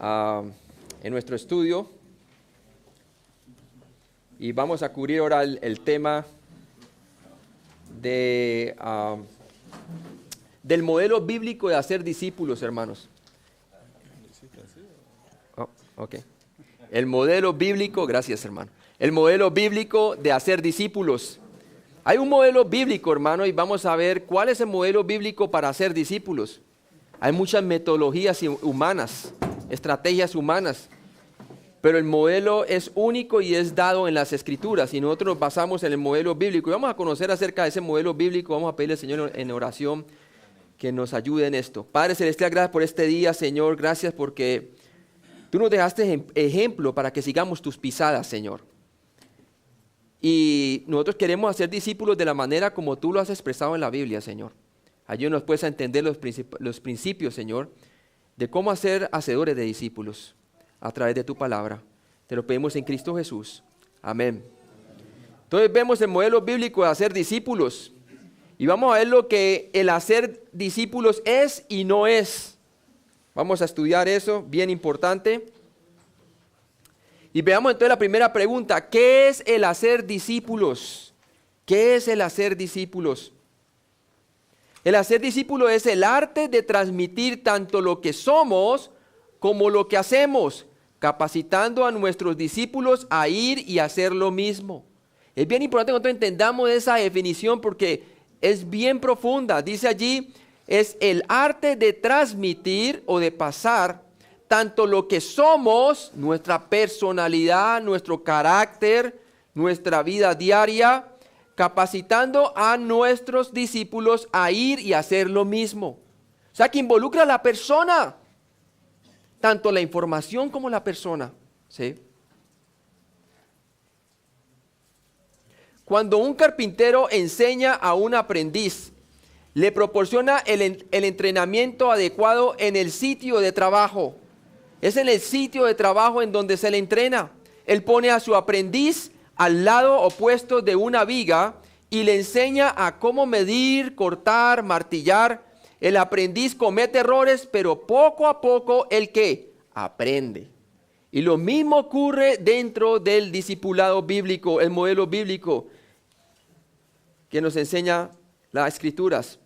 en nuestro estudio y vamos a cubrir ahora el tema del modelo bíblico de hacer discípulos, hermanos. Ok. El modelo bíblico, gracias hermano. El modelo bíblico de hacer discípulos. Hay un modelo bíblico, hermano, y vamos a ver cuál es el modelo bíblico para hacer discípulos. Hay muchas metodologías humanas, estrategias humanas, pero el modelo es único y es dado en las Escrituras, y nosotros nos basamos en el modelo bíblico. Y vamos a conocer acerca de ese modelo bíblico, vamos a pedirle al Señor en oración que nos ayude en esto. Padre Celestial, gracias por este día, Señor, gracias porque Tú nos dejaste ejemplo para que sigamos tus pisadas, Señor. Y nosotros queremos hacer discípulos de la manera como Tú lo has expresado en la Biblia, Señor. Ayúdanos pues a entender los principios, Señor, de cómo hacer hacedores de discípulos a través de Tu palabra. Te lo pedimos en Cristo Jesús. Amén. Entonces vemos el modelo bíblico de hacer discípulos. Y vamos a ver lo que el hacer discípulos es y no es. Vamos a estudiar eso, bien importante. Y veamos entonces la primera pregunta. ¿Qué es el hacer discípulos? ¿Qué es el hacer discípulos? El hacer discípulo es el arte de transmitir tanto lo que somos como lo que hacemos, capacitando a nuestros discípulos a ir y hacer lo mismo. Es bien importante que nosotros entendamos esa definición porque es bien profunda. Dice allí, es el arte de transmitir o de pasar tanto lo que somos, nuestra personalidad, nuestro carácter, nuestra vida diaria, capacitando a nuestros discípulos a ir y hacer lo mismo. O sea, que involucra a la persona, tanto la información como la persona, ¿sí? Cuando un carpintero enseña a un aprendiz, le proporciona el entrenamiento adecuado en el sitio de trabajo. Es en el sitio de trabajo en donde se le entrena. Él pone a su aprendiz al lado opuesto de una viga y le enseña a cómo medir, cortar, martillar. El aprendiz comete errores, pero poco a poco ¿el qué? Aprende. Y lo mismo ocurre dentro del discipulado bíblico, el modelo bíblico que nos enseña las Escrituras.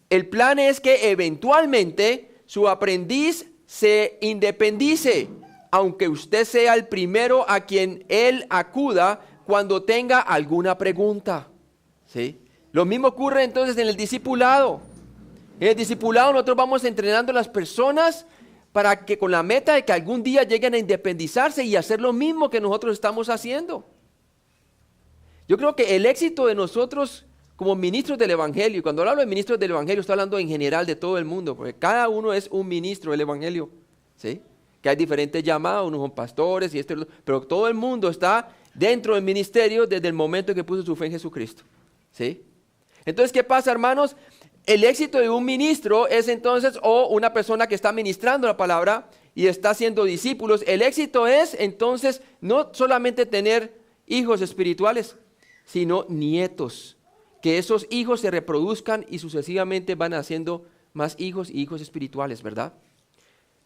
El plan es que eventualmente su aprendiz se independice, aunque usted sea el primero a quien él acuda cuando tenga alguna pregunta. ¿Sí? Lo mismo ocurre entonces en el discipulado. En el discipulado nosotros vamos entrenando a las personas para que con la meta de que algún día lleguen a independizarse y hacer lo mismo que nosotros estamos haciendo. Yo creo que el éxito de nosotros como ministros del Evangelio, y cuando hablo de ministros del Evangelio estoy hablando en general de todo el mundo, porque cada uno es un ministro del Evangelio, ¿sí? Que hay diferentes llamados, unos son pastores, y pero todo el mundo está dentro del ministerio desde el momento en que puso su fe en Jesucristo, ¿sí? Entonces, ¿qué pasa, hermanos? El éxito de un ministro es entonces, o una persona que está ministrando la palabra y está haciendo discípulos, el éxito es entonces no solamente tener hijos espirituales, sino nietos. Que esos hijos se reproduzcan y sucesivamente van haciendo más hijos y hijos espirituales, ¿verdad?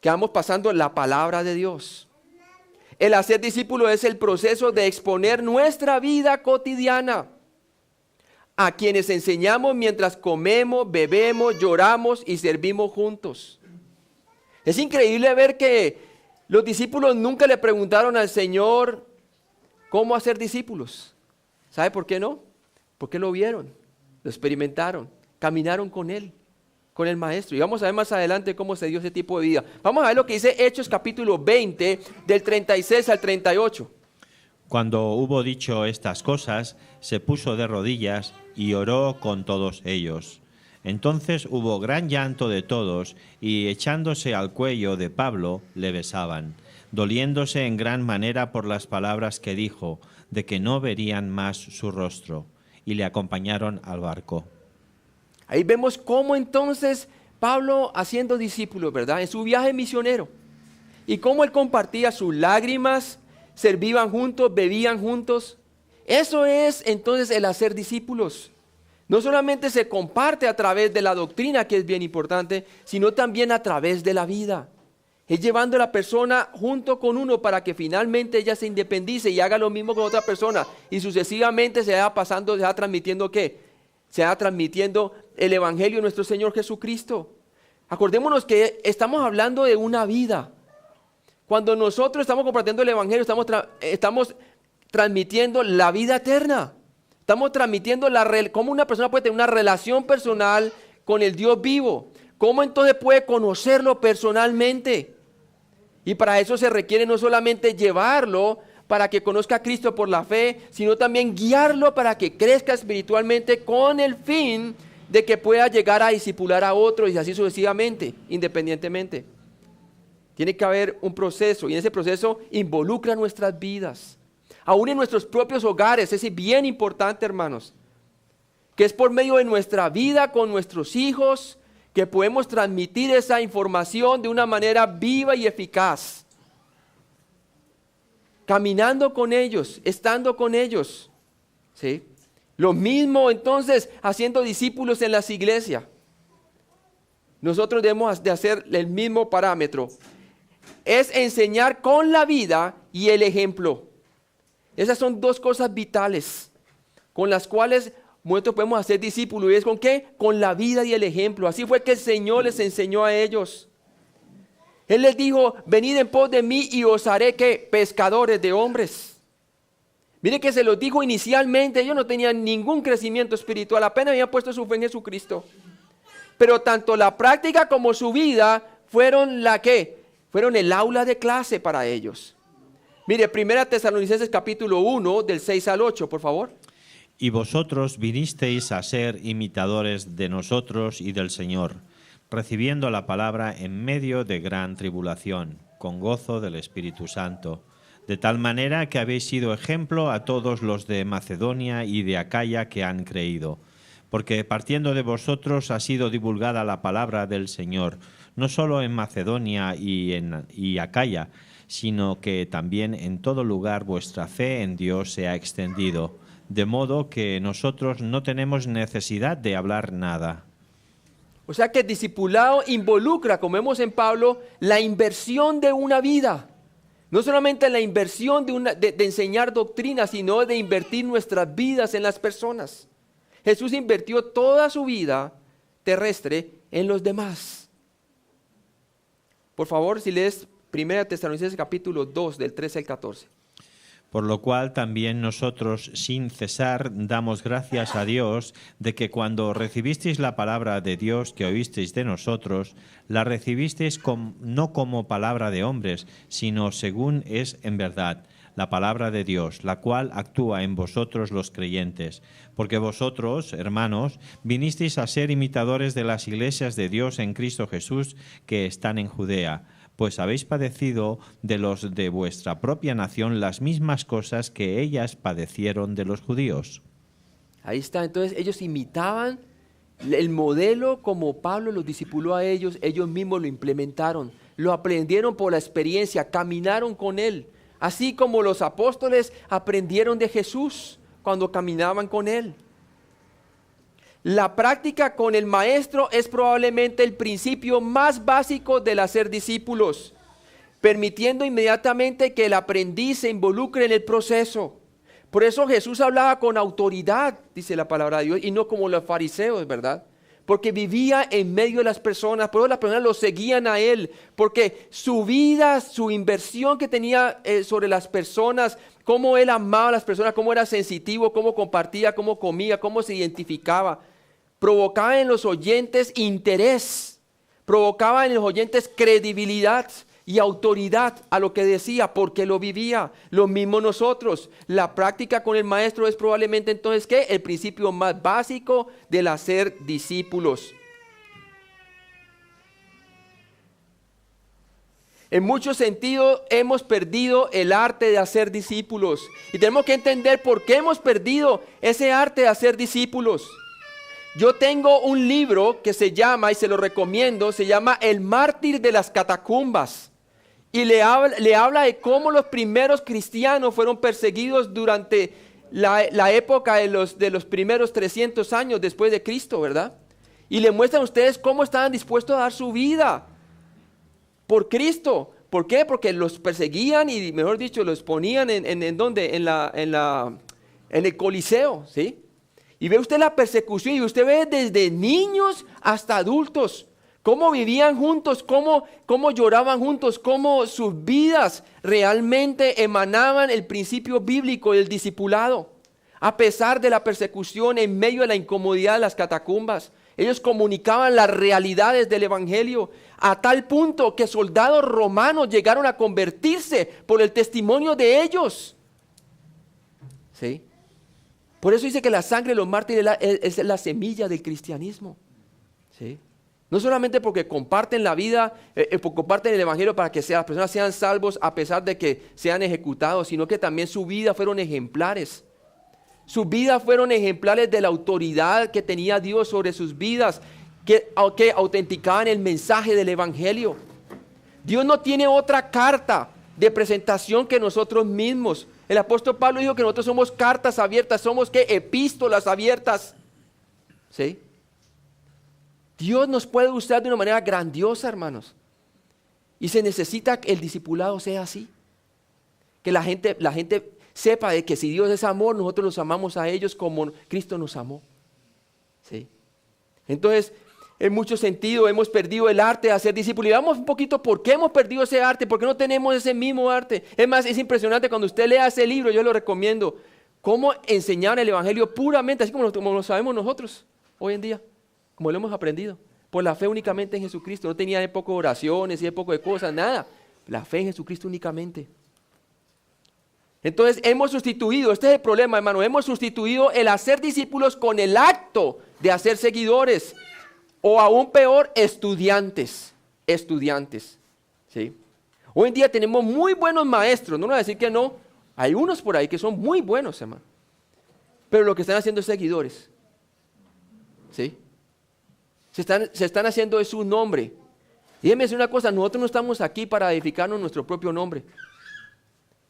Que vamos pasando la palabra de Dios. El hacer discípulo es el proceso de exponer nuestra vida cotidiana a quienes enseñamos mientras comemos, bebemos, lloramos y servimos juntos. Es increíble ver que los discípulos nunca le preguntaron al Señor cómo hacer discípulos. ¿Sabe por qué no? Porque lo vieron, lo experimentaron, caminaron con Él, con el Maestro. Y vamos a ver más adelante cómo se dio ese tipo de vida. Vamos a ver lo que dice Hechos capítulo 20, del 36 al 38. Cuando hubo dicho estas cosas, se puso de rodillas y oró con todos ellos. Entonces hubo gran llanto de todos, y echándose al cuello de Pablo, le besaban, doliéndose en gran manera por las palabras que dijo, de que no verían más su rostro. Y le acompañaron al barco. Ahí vemos cómo entonces Pablo haciendo discípulos, ¿verdad? En su viaje misionero. Y cómo él compartía sus lágrimas, servían juntos, bebían juntos. Eso es entonces el hacer discípulos. No solamente se comparte a través de la doctrina, que es bien importante, sino también a través de la vida. Es llevando a la persona junto con uno para que finalmente ella se independice y haga lo mismo con otra persona. Y sucesivamente se va pasando, se va transmitiendo ¿qué? Se va transmitiendo el evangelio de nuestro Señor Jesucristo. Acordémonos que estamos hablando de una vida. Cuando nosotros estamos compartiendo el evangelio, estamos transmitiendo la vida eterna. Estamos transmitiendo cómo una persona puede tener una relación personal con el Dios vivo. ¿Cómo entonces puede conocerlo personalmente? Y para eso se requiere no solamente llevarlo para que conozca a Cristo por la fe, sino también guiarlo para que crezca espiritualmente con el fin de que pueda llegar a discipular a otros y así sucesivamente, independientemente. Tiene que haber un proceso y en ese proceso involucra nuestras vidas. Aún en nuestros propios hogares, es bien importante, hermanos, que es por medio de nuestra vida con nuestros hijos que podemos transmitir esa información de una manera viva y eficaz. Caminando con ellos, estando con ellos. ¿Sí? Lo mismo entonces haciendo discípulos en las iglesias. Nosotros debemos de hacer el mismo parámetro. Es enseñar con la vida y el ejemplo. Esas son dos cosas vitales con las cuales nosotros podemos hacer discípulos. ¿Y es con qué? Con la vida y el ejemplo. Así fue que el Señor les enseñó a ellos. Él les dijo, venid en pos de mí y os haré ¿qué? Pescadores de hombres. Mire que se los dijo inicialmente, ellos no tenían ningún crecimiento espiritual, apenas habían puesto su fe en Jesucristo. Pero tanto la práctica como su vida fueron fueron el aula de clase para ellos. Mire, 1 Tesalonicenses capítulo 1, del 6 al 8, por favor. Y vosotros vinisteis a ser imitadores de nosotros y del Señor, recibiendo la palabra en medio de gran tribulación, con gozo del Espíritu Santo, de tal manera que habéis sido ejemplo a todos los de Macedonia y de Acaya que han creído. Porque partiendo de vosotros ha sido divulgada la palabra del Señor, no solo en Macedonia y Acaya, sino que también en todo lugar vuestra fe en Dios se ha extendido, de modo que nosotros no tenemos necesidad de hablar nada. O sea que el discipulado involucra, como vemos en Pablo, la inversión de una vida. No solamente la inversión de enseñar doctrina, sino de invertir nuestras vidas en las personas. Jesús invirtió toda su vida terrestre en los demás. Por favor, si lees 1 Tesalonicenses capítulo 2, del 13 al 14. Por lo cual también nosotros, sin cesar, damos gracias a Dios de que cuando recibisteis la palabra de Dios que oísteis de nosotros, la recibisteis no como palabra de hombres, sino según es en verdad, la palabra de Dios, la cual actúa en vosotros los creyentes. Porque vosotros, hermanos, vinisteis a ser imitadores de las iglesias de Dios en Cristo Jesús que están en Judea, pues habéis padecido de los de vuestra propia nación las mismas cosas que ellas padecieron de los judíos. Ahí está, entonces ellos imitaban el modelo como Pablo los discipuló a ellos mismos lo implementaron, lo aprendieron por la experiencia, caminaron con él, así como los apóstoles aprendieron de Jesús cuando caminaban con él. La práctica con el maestro es probablemente el principio más básico del hacer discípulos, permitiendo inmediatamente que el aprendiz se involucre en el proceso. Por eso Jesús hablaba con autoridad, dice la palabra de Dios, y no como los fariseos, ¿verdad? Porque vivía en medio de las personas, por eso las personas lo seguían a él, porque su vida, su inversión que tenía sobre las personas, cómo él amaba a las personas, cómo era sensitivo, cómo compartía, cómo comía, cómo se identificaba, provocaba en los oyentes interés, provocaba en los oyentes credibilidad y autoridad a lo que decía, porque lo vivía. Lo mismo nosotros. La práctica con el maestro es probablemente entonces ¿qué? El principio más básico del hacer discípulos. En muchos sentidos hemos perdido el arte de hacer discípulos y tenemos que entender por qué hemos perdido ese arte de hacer discípulos. Yo tengo un libro que se llama, y se lo recomiendo, se llama El mártir de las catacumbas. Y le habla de cómo los primeros cristianos fueron perseguidos durante la época de los primeros 300 años después de Cristo, ¿verdad? Y le muestran a ustedes cómo estaban dispuestos a dar su vida por Cristo. ¿Por qué? Porque los perseguían y, mejor dicho, los ponían ¿en dónde? En el Coliseo, ¿sí? Y ve usted la persecución y usted ve desde niños hasta adultos, cómo vivían juntos, cómo lloraban juntos, cómo sus vidas realmente emanaban el principio bíblico del discipulado. A pesar de la persecución, en medio de la incomodidad de las catacumbas, ellos comunicaban las realidades del evangelio a tal punto que soldados romanos llegaron a convertirse por el testimonio de ellos. ¿Sí? Por eso dice que la sangre de los mártires es la semilla del cristianismo. ¿Sí? No solamente porque comparten la vida, porque comparten el evangelio para que las personas sean salvos a pesar de que sean ejecutados, sino que también su vida fueron ejemplares. Sus vidas fueron ejemplares de la autoridad que tenía Dios sobre sus vidas, que autenticaban el mensaje del evangelio. Dios no tiene otra carta de presentación que nosotros mismos. El apóstol Pablo dijo que nosotros somos cartas abiertas, somos epístolas abiertas. ¿Sí? Dios nos puede usar de una manera grandiosa, hermanos. Y se necesita que el discipulado sea así. Que la gente sepa de que si Dios es amor, nosotros los amamos a ellos como Cristo nos amó. ¿Sí? Entonces, en mucho sentido hemos perdido el arte de hacer discípulos. Y vamos un poquito por qué hemos perdido ese arte, por qué no tenemos ese mismo arte. Es más, es impresionante cuando usted lea ese libro, yo lo recomiendo, cómo enseñar el evangelio puramente, así como lo sabemos nosotros hoy en día, como lo hemos aprendido, por la fe únicamente en Jesucristo. No tenía época de oraciones y época de cosas, nada. La fe en Jesucristo únicamente. Entonces hemos sustituido, este es el problema, hermano, hemos sustituido el hacer discípulos con el acto de hacer seguidores, o aún peor, estudiantes, ¿sí? Hoy en día tenemos muy buenos maestros, no voy a decir que no, hay unos por ahí que son muy buenos, hermano, pero lo que están haciendo es seguidores, ¿sí? Se están haciendo es su nombre. Y déjeme decir una cosa, nosotros no estamos aquí para edificarnos nuestro propio nombre.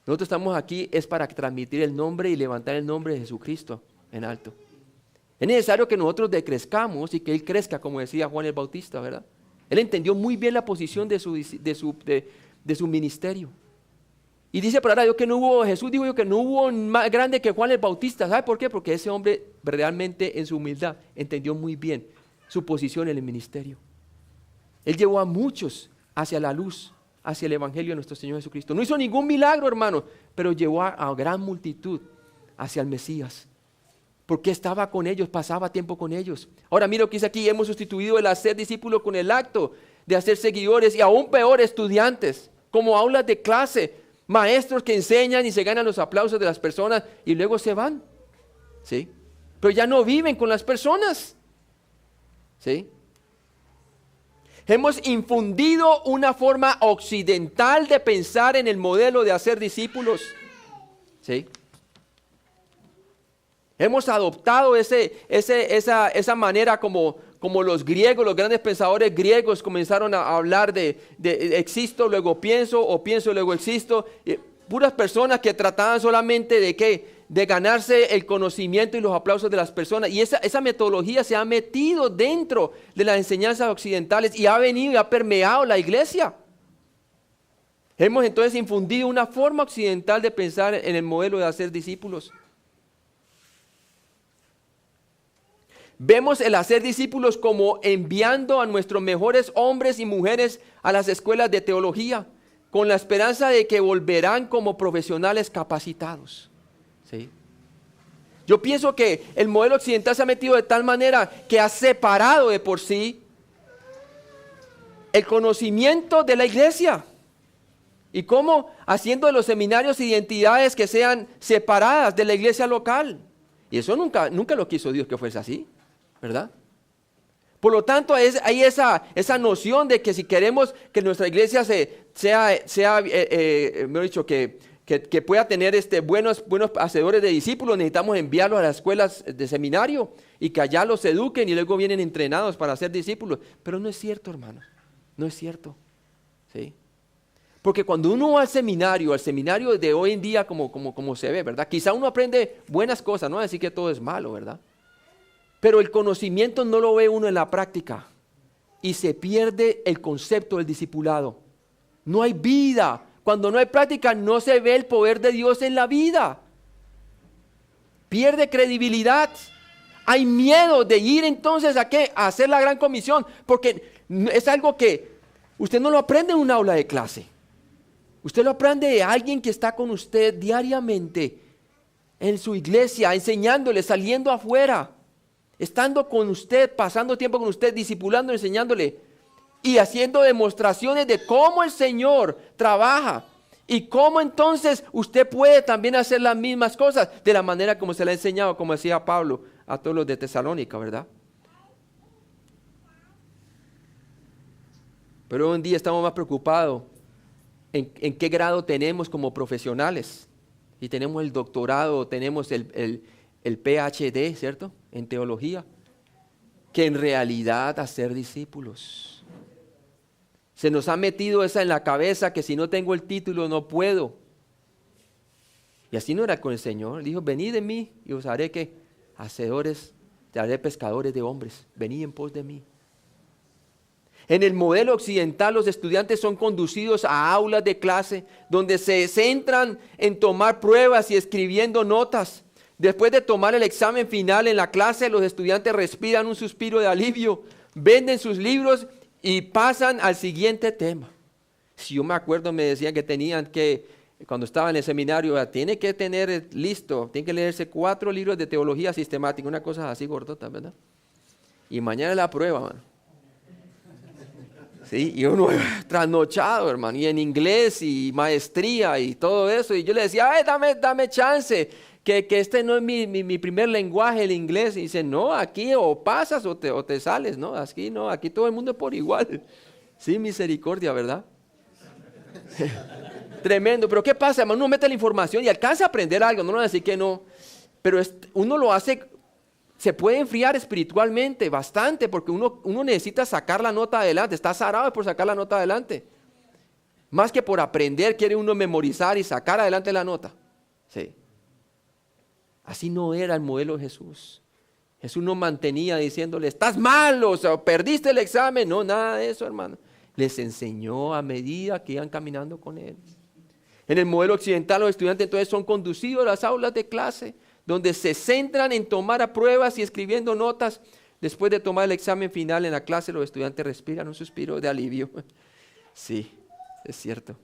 Nosotros estamos aquí es para transmitir el nombre y levantar el nombre de Jesucristo en alto. Es necesario que nosotros decrezcamos y que Él crezca, como decía Juan el Bautista, ¿verdad? Él entendió muy bien la posición de su ministerio. Y dice para Dios que no hubo, Jesús dijo que no hubo más grande que Juan el Bautista. ¿Sabe por qué? Porque ese hombre realmente en su humildad entendió muy bien su posición en el ministerio. Él llevó a muchos hacia la luz, hacia el evangelio de nuestro Señor Jesucristo. No hizo ningún milagro, hermano, pero llevó a gran multitud hacia el Mesías. Porque estaba con ellos, pasaba tiempo con ellos. Ahora mira lo que dice aquí, hemos sustituido el hacer discípulos con el acto de hacer seguidores y aún peor estudiantes, como aulas de clase, maestros que enseñan y se ganan los aplausos de las personas y luego se van. ¿Sí? Pero ya no viven con las personas. ¿Sí? Hemos infundido una forma occidental de pensar en el modelo de hacer discípulos. ¿Sí? Hemos adoptado esa manera como los griegos, los grandes pensadores griegos comenzaron a hablar de existo, luego pienso, o pienso, luego existo. Puras personas que trataban solamente de ¿qué? De ganarse el conocimiento y los aplausos de las personas. Y esa metodología se ha metido dentro de las enseñanzas occidentales y ha venido y ha permeado la iglesia. Hemos entonces infundido una forma occidental de pensar en el modelo de hacer discípulos. Vemos el hacer discípulos como enviando a nuestros mejores hombres y mujeres a las escuelas de teología, con la esperanza de que volverán como profesionales capacitados. ¿Sí? Yo pienso que el modelo occidental se ha metido de tal manera que ha separado de por sí el conocimiento de la iglesia. ¿Y cómo? Haciendo de los seminarios identidades que sean separadas de la iglesia local. Y eso nunca lo quiso Dios que fuese así, ¿verdad? Por lo tanto, hay esa noción de que si queremos que nuestra iglesia mejor dicho, que pueda tener buenos hacedores de discípulos, necesitamos enviarlos a las escuelas de seminario y que allá los eduquen y luego vienen entrenados para ser discípulos. Pero no es cierto, hermano, no es cierto. ¿Sí? Porque cuando uno va al seminario de hoy en día como se ve, ¿verdad? Quizá uno aprende buenas cosas, no decir que todo es malo, ¿verdad? Pero el conocimiento no lo ve uno en la práctica y se pierde el concepto del discipulado. No hay vida. Cuando no hay práctica, no se ve el poder de Dios en la vida. Pierde credibilidad. Hay miedo de ir entonces ¿a qué? A hacer la gran comisión, porque es algo que usted no lo aprende en un aula de clase. Usted lo aprende de alguien que está con usted diariamente en su iglesia, enseñándole, saliendo afuera, estando con usted, pasando tiempo con usted, discipulando, enseñándole y haciendo demostraciones de cómo el Señor trabaja y cómo entonces usted puede también hacer las mismas cosas de la manera como se le ha enseñado, como decía Pablo a todos los de Tesalónica, ¿verdad? Pero hoy en día estamos más preocupados en qué grado tenemos como profesionales. Y tenemos el doctorado, tenemos el PhD, ¿cierto? En teología. Que en realidad hacer discípulos. Se nos ha metido esa en la cabeza que si no tengo el título no puedo. Y así no era con el Señor. Él dijo, venid de mí y os haré que hacedores, te haré pescadores de hombres. Venid en pos de mí. En el modelo occidental los estudiantes son conducidos a aulas de clase donde se centran en tomar pruebas y escribiendo notas. Después de tomar el examen final en la clase, los estudiantes respiran un suspiro de alivio, venden sus libros y pasan al siguiente tema. Si yo me acuerdo, me decían que tenían que, cuando estaba en el seminario, tiene que tener listo, tiene que leerse 4 libros de teología sistemática, una cosa así gordota, ¿verdad? Y mañana es la prueba, mano. Sí, y uno trasnochado, hermano, y en inglés y maestría y todo eso. Y yo le decía, dame chance, que este no es mi primer lenguaje, el inglés. Y dice, no, aquí o pasas o te sales, ¿no? Aquí no, aquí todo el mundo es por igual. Sí, misericordia, ¿verdad? Tremendo, pero ¿qué pasa, hermano? Uno mete la información y alcanza a aprender algo, no van a decir que no. Pero uno lo hace. Se puede enfriar espiritualmente bastante porque uno necesita sacar la nota adelante. Está azarado por sacar la nota adelante. Más que por aprender, quiere uno memorizar y sacar adelante la nota. Sí. Así no era el modelo de Jesús. Jesús no mantenía diciéndole, estás mal, o sea, perdiste el examen. No, nada de eso, hermano. Les enseñó a medida que iban caminando con él. En el modelo occidental, los estudiantes entonces son conducidos a las aulas de clase, donde se centran en tomar pruebas y escribiendo notas. Después de tomar el examen final en la clase, los estudiantes respiran un suspiro de alivio. Sí, es cierto.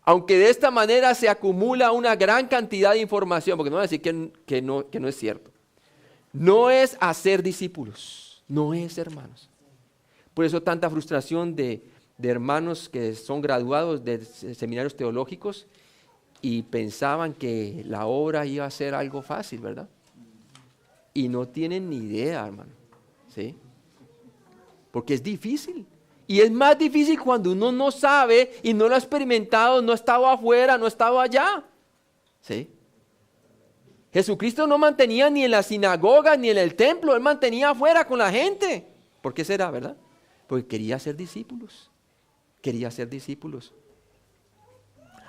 Aunque de esta manera se acumula una gran cantidad de información, porque no voy a decir que no es cierto. No es hacer discípulos, no es, hermanos. Por eso tanta frustración de hermanos que son graduados de seminarios teológicos y pensaban que la obra iba a ser algo fácil, ¿verdad? Y no tienen ni idea, hermano, ¿sí? Porque es difícil. Y es más difícil cuando uno no sabe y no lo ha experimentado, no ha estado afuera, no ha estado allá, ¿sí? Jesucristo no mantenía ni en la sinagoga ni en el templo, Él mantenía afuera con la gente. ¿Por qué será, verdad? Porque quería ser discípulos, quería ser discípulos.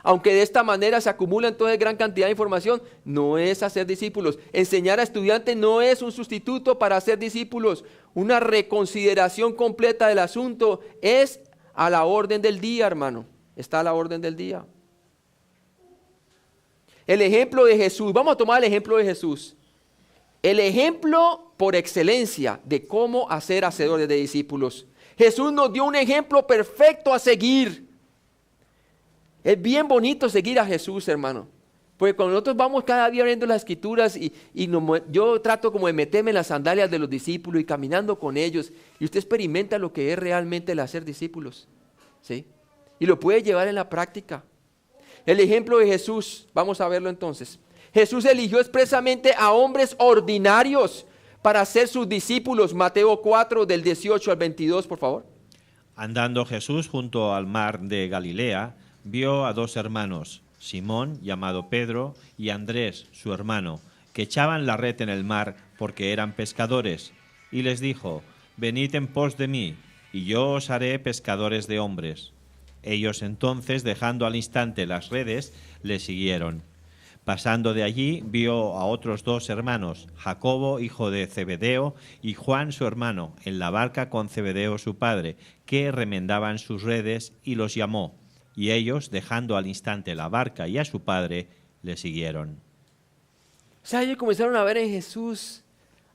Aunque de esta manera se acumula entonces gran cantidad de información, no es hacer discípulos. Enseñar a estudiantes no es un sustituto para hacer discípulos. Una reconsideración completa del asunto es a la orden del día, hermano. Está a la orden del día. El ejemplo de Jesús, vamos a tomar el ejemplo de Jesús. El ejemplo por excelencia de cómo hacer hacedores de discípulos. Jesús nos dio un ejemplo perfecto a seguir. Es bien bonito seguir a Jesús, hermano. Porque cuando nosotros vamos cada día viendo las escrituras yo trato como de meterme en las sandalias de los discípulos y caminando con ellos. Y usted experimenta lo que es realmente el hacer discípulos, ¿sí? Y lo puede llevar en la práctica. El ejemplo de Jesús, vamos a verlo entonces. Jesús eligió expresamente a hombres ordinarios para ser sus discípulos. Mateo 4, del 18 al 22, por favor. Andando Jesús junto al mar de Galilea, vio a 2 hermanos, Simón, llamado Pedro, y Andrés, su hermano, que echaban la red en el mar porque eran pescadores. Y les dijo, venid en pos de mí, y yo os haré pescadores de hombres. Ellos entonces, dejando al instante las redes, le siguieron. Pasando de allí, vio a otros 2 hermanos, Jacobo, hijo de Zebedeo, y Juan, su hermano, en la barca con Zebedeo, su padre, que remendaban sus redes, y los llamó. Y ellos, dejando al instante la barca y a su padre, le siguieron. O sea, ellos comenzaron a ver en Jesús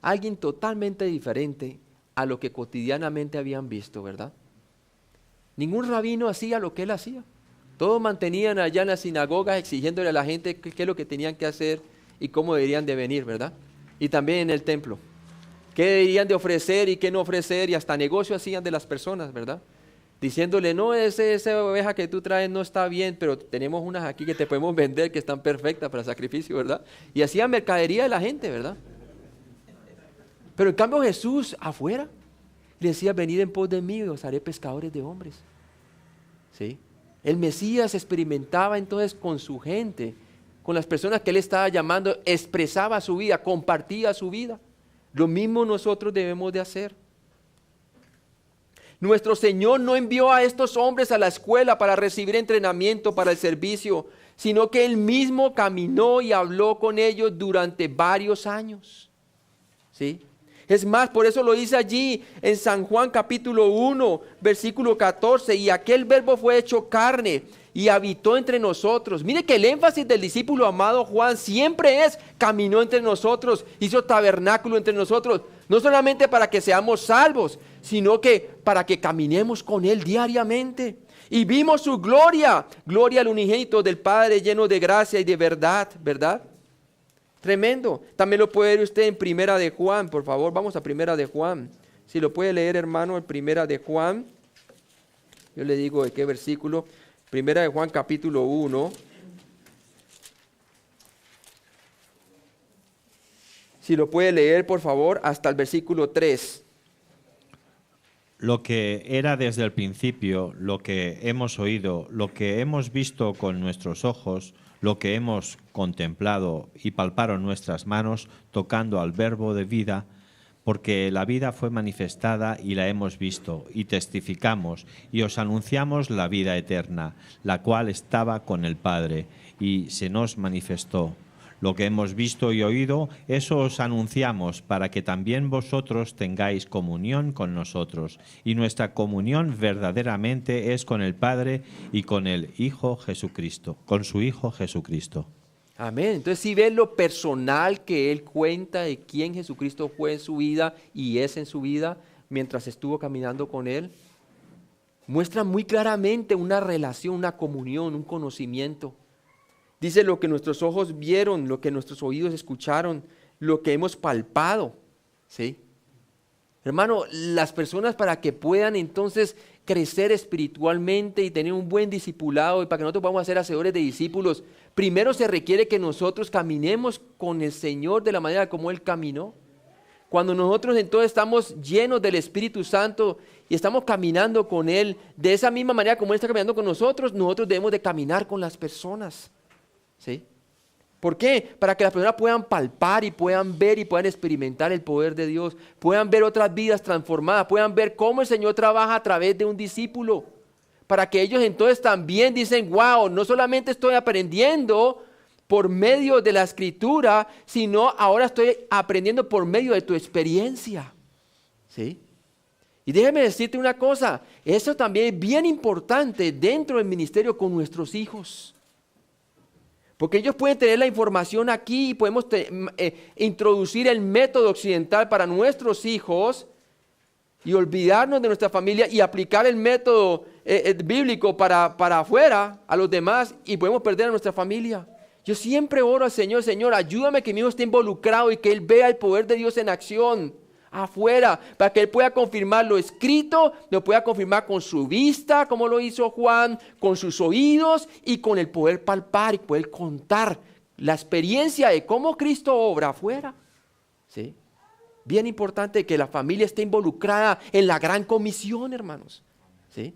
a alguien totalmente diferente a lo que cotidianamente habían visto, ¿verdad? Ningún rabino hacía lo que él hacía. Todos mantenían allá en las sinagogas exigiéndole a la gente qué es lo que tenían que hacer y cómo deberían de venir, ¿verdad? Y también en el templo. Qué deberían de ofrecer y qué no ofrecer, y hasta negocio hacían de las personas, ¿verdad? Diciéndole, no, esa oveja que tú traes no está bien, pero tenemos unas aquí que te podemos vender que están perfectas para sacrificio, ¿verdad? Y hacían mercadería de la gente, ¿verdad? Pero en cambio Jesús afuera le decía, venid en pos de mí y os haré pescadores de hombres. ¿Sí? El Mesías experimentaba entonces con su gente, con las personas que él estaba llamando, expresaba su vida, compartía su vida. Lo mismo nosotros debemos de hacer. Nuestro Señor no envió a estos hombres a la escuela para recibir entrenamiento para el servicio, sino que Él mismo caminó y habló con ellos durante varios años. ¿Sí? Es más, por eso lo dice allí en San Juan capítulo 1, versículo 14, y aquel verbo fue hecho carne y habitó entre nosotros. Mire que el énfasis del discípulo amado Juan siempre es, caminó entre nosotros, hizo tabernáculo entre nosotros, no solamente para que seamos salvos, sino que para que caminemos con Él diariamente. Y vimos su gloria, gloria al unigénito del Padre, lleno de gracia y de verdad, ¿verdad? Tremendo. También lo puede ver usted en Primera de Juan, por favor, vamos a Primera de Juan. Si lo puede leer, hermano, en Primera de Juan. Yo le digo de qué versículo. Primera de Juan, capítulo 1. Si lo puede leer, por favor, hasta el versículo 3. Lo que era desde el principio, lo que hemos oído, lo que hemos visto con nuestros ojos, lo que hemos contemplado y palparon nuestras manos tocando al verbo de vida, porque la vida fue manifestada y la hemos visto y testificamos y os anunciamos la vida eterna, la cual estaba con el Padre y se nos manifestó. Lo que hemos visto y oído, eso os anunciamos para que también vosotros tengáis comunión con nosotros. Y nuestra comunión verdaderamente es con el Padre y con el Hijo Jesucristo, con su Hijo Jesucristo. Amén. Entonces, si ves lo personal que él cuenta de quién Jesucristo fue en su vida y es en su vida mientras estuvo caminando con él, muestra muy claramente una relación, una comunión, un conocimiento. Dice lo que nuestros ojos vieron, lo que nuestros oídos escucharon, lo que hemos palpado. ¿Sí? Hermano, las personas para que puedan entonces crecer espiritualmente y tener un buen discipulado y para que nosotros podamos ser hacedores de discípulos, primero se requiere que nosotros caminemos con el Señor de la manera como Él caminó. Cuando nosotros entonces estamos llenos del Espíritu Santo y estamos caminando con Él, de esa misma manera como Él está caminando con nosotros debemos de caminar con las personas. ¿Sí? ¿Por qué? Para que las personas puedan palpar y puedan ver y puedan experimentar el poder de Dios, puedan ver otras vidas transformadas, puedan ver cómo el Señor trabaja a través de un discípulo, para que ellos entonces también dicen, wow, no solamente estoy aprendiendo por medio de la Escritura, sino ahora estoy aprendiendo por medio de tu experiencia. ¿Sí? Y déjeme decirte una cosa, eso también es bien importante dentro del ministerio con nuestros hijos. Porque ellos pueden tener la información aquí y podemos introducir el método occidental para nuestros hijos y olvidarnos de nuestra familia y aplicar el método bíblico para afuera, a los demás, y podemos perder a nuestra familia. Yo siempre oro al Señor, Señor, ayúdame que mi hijo esté involucrado y que él vea el poder de Dios en acción afuera, para que él pueda confirmar lo escrito, lo pueda confirmar con su vista, como lo hizo Juan, con sus oídos y con el poder palpar y poder contar la experiencia de cómo Cristo obra afuera. ¿Sí? Bien importante que la familia esté involucrada en la gran comisión, hermanos. ¿Sí?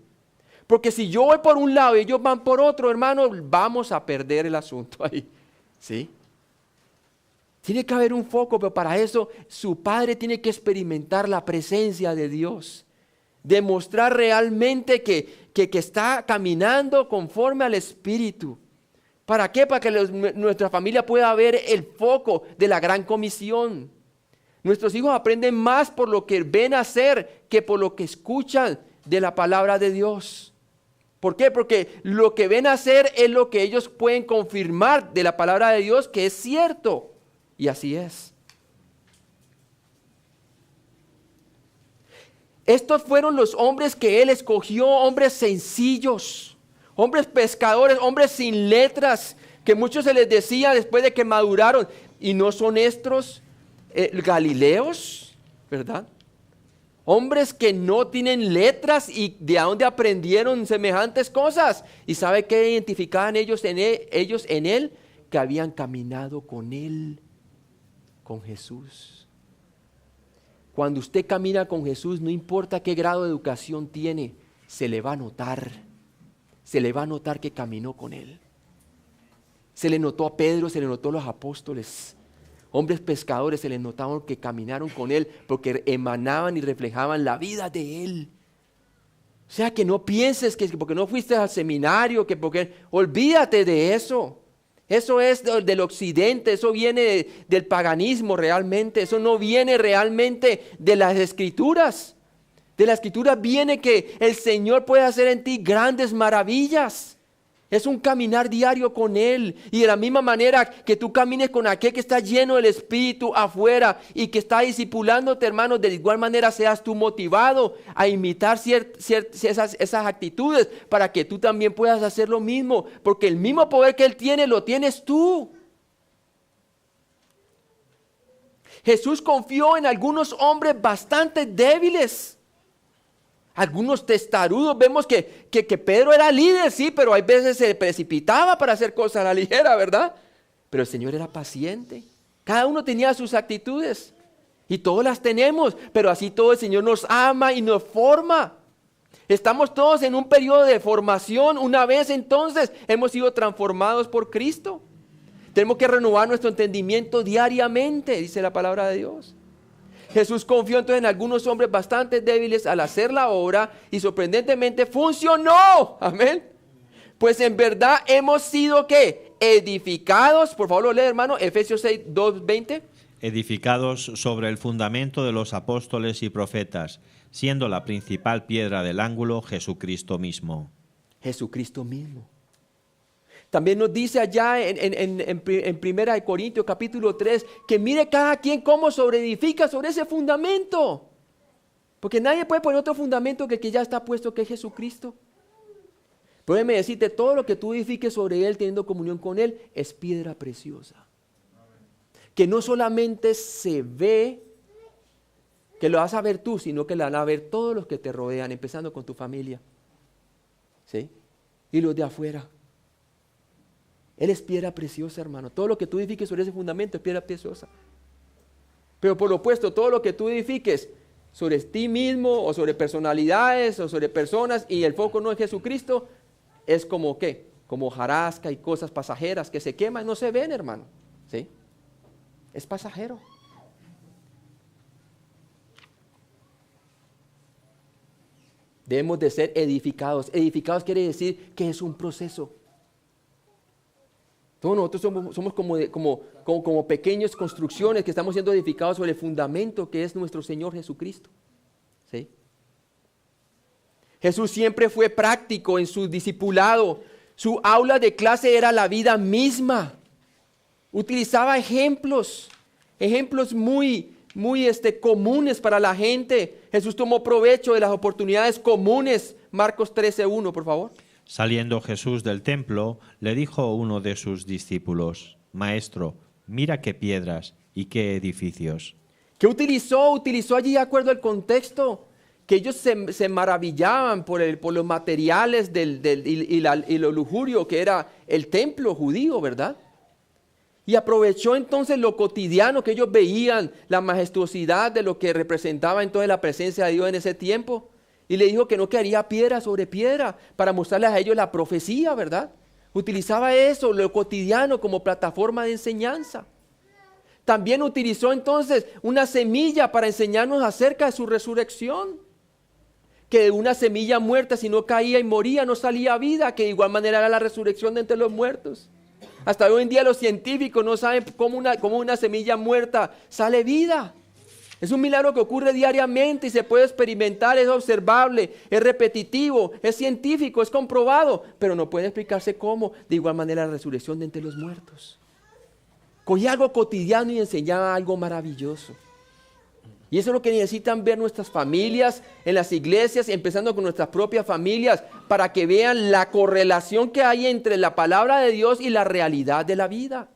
Porque si yo voy por un lado y ellos van por otro, hermanos, vamos a perder el asunto ahí. ¿Sí? Tiene que haber un foco, pero para eso su padre tiene que experimentar la presencia de Dios. Demostrar realmente que está caminando conforme al Espíritu. ¿Para qué? Para que nuestra familia pueda ver el foco de la gran comisión. Nuestros hijos aprenden más por lo que ven hacer que por lo que escuchan de la palabra de Dios. ¿Por qué? Porque lo que ven hacer es lo que ellos pueden confirmar de la palabra de Dios que es cierto. Y así es. Estos fueron los hombres que Él escogió, hombres sencillos, hombres pescadores, hombres sin letras, que muchos se les decía después de que maduraron, y no son estos galileos, ¿verdad? Hombres que no tienen letras y de dónde aprendieron semejantes cosas. ¿Y sabe qué identificaban ellos en él? Que habían caminado con Él, con Jesús. Cuando usted camina con Jesús, no importa qué grado de educación tiene, se le va a notar. Se le va a notar que caminó con Él. Se le notó a Pedro, se le notó a los apóstoles. Hombres pescadores se les notaban que caminaron con Él porque emanaban y reflejaban la vida de Él. O sea, que no pienses que porque no fuiste al seminario, que porque... Olvídate de eso. Eso es del occidente, eso viene del paganismo realmente, eso no viene realmente de las escrituras. De la escritura viene que el Señor puede hacer en ti grandes maravillas. Es un caminar diario con Él. Y de la misma manera que tú camines con aquel que está lleno del Espíritu afuera y que está discipulándote, hermanos, de igual manera seas tú motivado a imitar esas actitudes para que tú también puedas hacer lo mismo. Porque el mismo poder que Él tiene, lo tienes tú. Jesús confió en algunos hombres bastante débiles. Algunos testarudos, vemos que Pedro era líder, sí, pero hay veces se precipitaba para hacer cosas a la ligera, ¿verdad? Pero el Señor era paciente. Cada uno tenía sus actitudes y todos las tenemos, pero así todo el Señor nos ama y nos forma. Estamos todos en un periodo de formación. Una vez entonces hemos sido transformados por Cristo. Tenemos que renovar nuestro entendimiento diariamente, dice la palabra de Dios. Jesús confió entonces en algunos hombres bastante débiles al hacer la obra y sorprendentemente funcionó. Amén. Pues en verdad hemos sido ¿qué? Edificados. Por favor, lo lee, hermano. Efesios 6, 2, 20. Edificados sobre el fundamento de los apóstoles y profetas, siendo la principal piedra del ángulo Jesucristo mismo. Jesucristo mismo. También nos dice allá en 1 Corintios capítulo 3 que mire cada quien cómo sobreedifica sobre ese fundamento. Porque nadie puede poner otro fundamento que el que ya está puesto, que es Jesucristo. Pero déjame decirte, todo lo que tú edifiques sobre Él teniendo comunión con Él es piedra preciosa. Que no solamente se ve, que lo vas a ver tú, sino que la van a ver todos los que te rodean, empezando con tu familia. ¿Sí? Y los de afuera. Él es piedra preciosa, hermano. Todo lo que tú edifiques sobre ese fundamento es piedra preciosa. Pero por lo opuesto, todo lo que tú edifiques sobre ti mismo o sobre personalidades o sobre personas y el foco no es Jesucristo, es como ¿qué? Como hojarasca y cosas pasajeras que se queman, no se ven, hermano. ¿Sí? Es pasajero. Debemos de ser edificados. Edificados quiere decir que es un proceso. Todos nosotros somos como pequeñas construcciones que estamos siendo edificados sobre el fundamento que es nuestro Señor Jesucristo. ¿Sí? Jesús siempre fue práctico en su discipulado. Su aula de clase era la vida misma. Utilizaba ejemplos muy comunes para la gente. Jesús tomó provecho de las oportunidades comunes. Marcos 13:1, por favor. Saliendo Jesús del templo, le dijo uno de sus discípulos: Maestro, mira qué piedras y qué edificios. ¿Qué utilizó? Utilizó allí de acuerdo al contexto, que ellos se maravillaban por los materiales y lo lujurio que era el templo judío, ¿verdad? Y aprovechó entonces lo cotidiano que ellos veían, la majestuosidad de lo que representaba entonces la presencia de Dios en ese tiempo. Y le dijo que no quedaría piedra sobre piedra para mostrarles a ellos la profecía, ¿verdad? Utilizaba eso, lo cotidiano, como plataforma de enseñanza. También utilizó entonces una semilla para enseñarnos acerca de su resurrección. Que de una semilla muerta, si no caía y moría, no salía vida, que de igual manera era la resurrección de entre los muertos. Hasta hoy en día los científicos no saben cómo una semilla muerta sale vida. Es un milagro que ocurre diariamente y se puede experimentar, es observable, es repetitivo, es científico, es comprobado, pero no puede explicarse cómo. De igual manera la resurrección de entre los muertos. Cogía algo cotidiano y enseñaba algo maravilloso. Y eso es lo que necesitan ver nuestras familias, en las iglesias, empezando con nuestras propias familias, para que vean la correlación que hay entre la palabra de Dios y la realidad de la vida.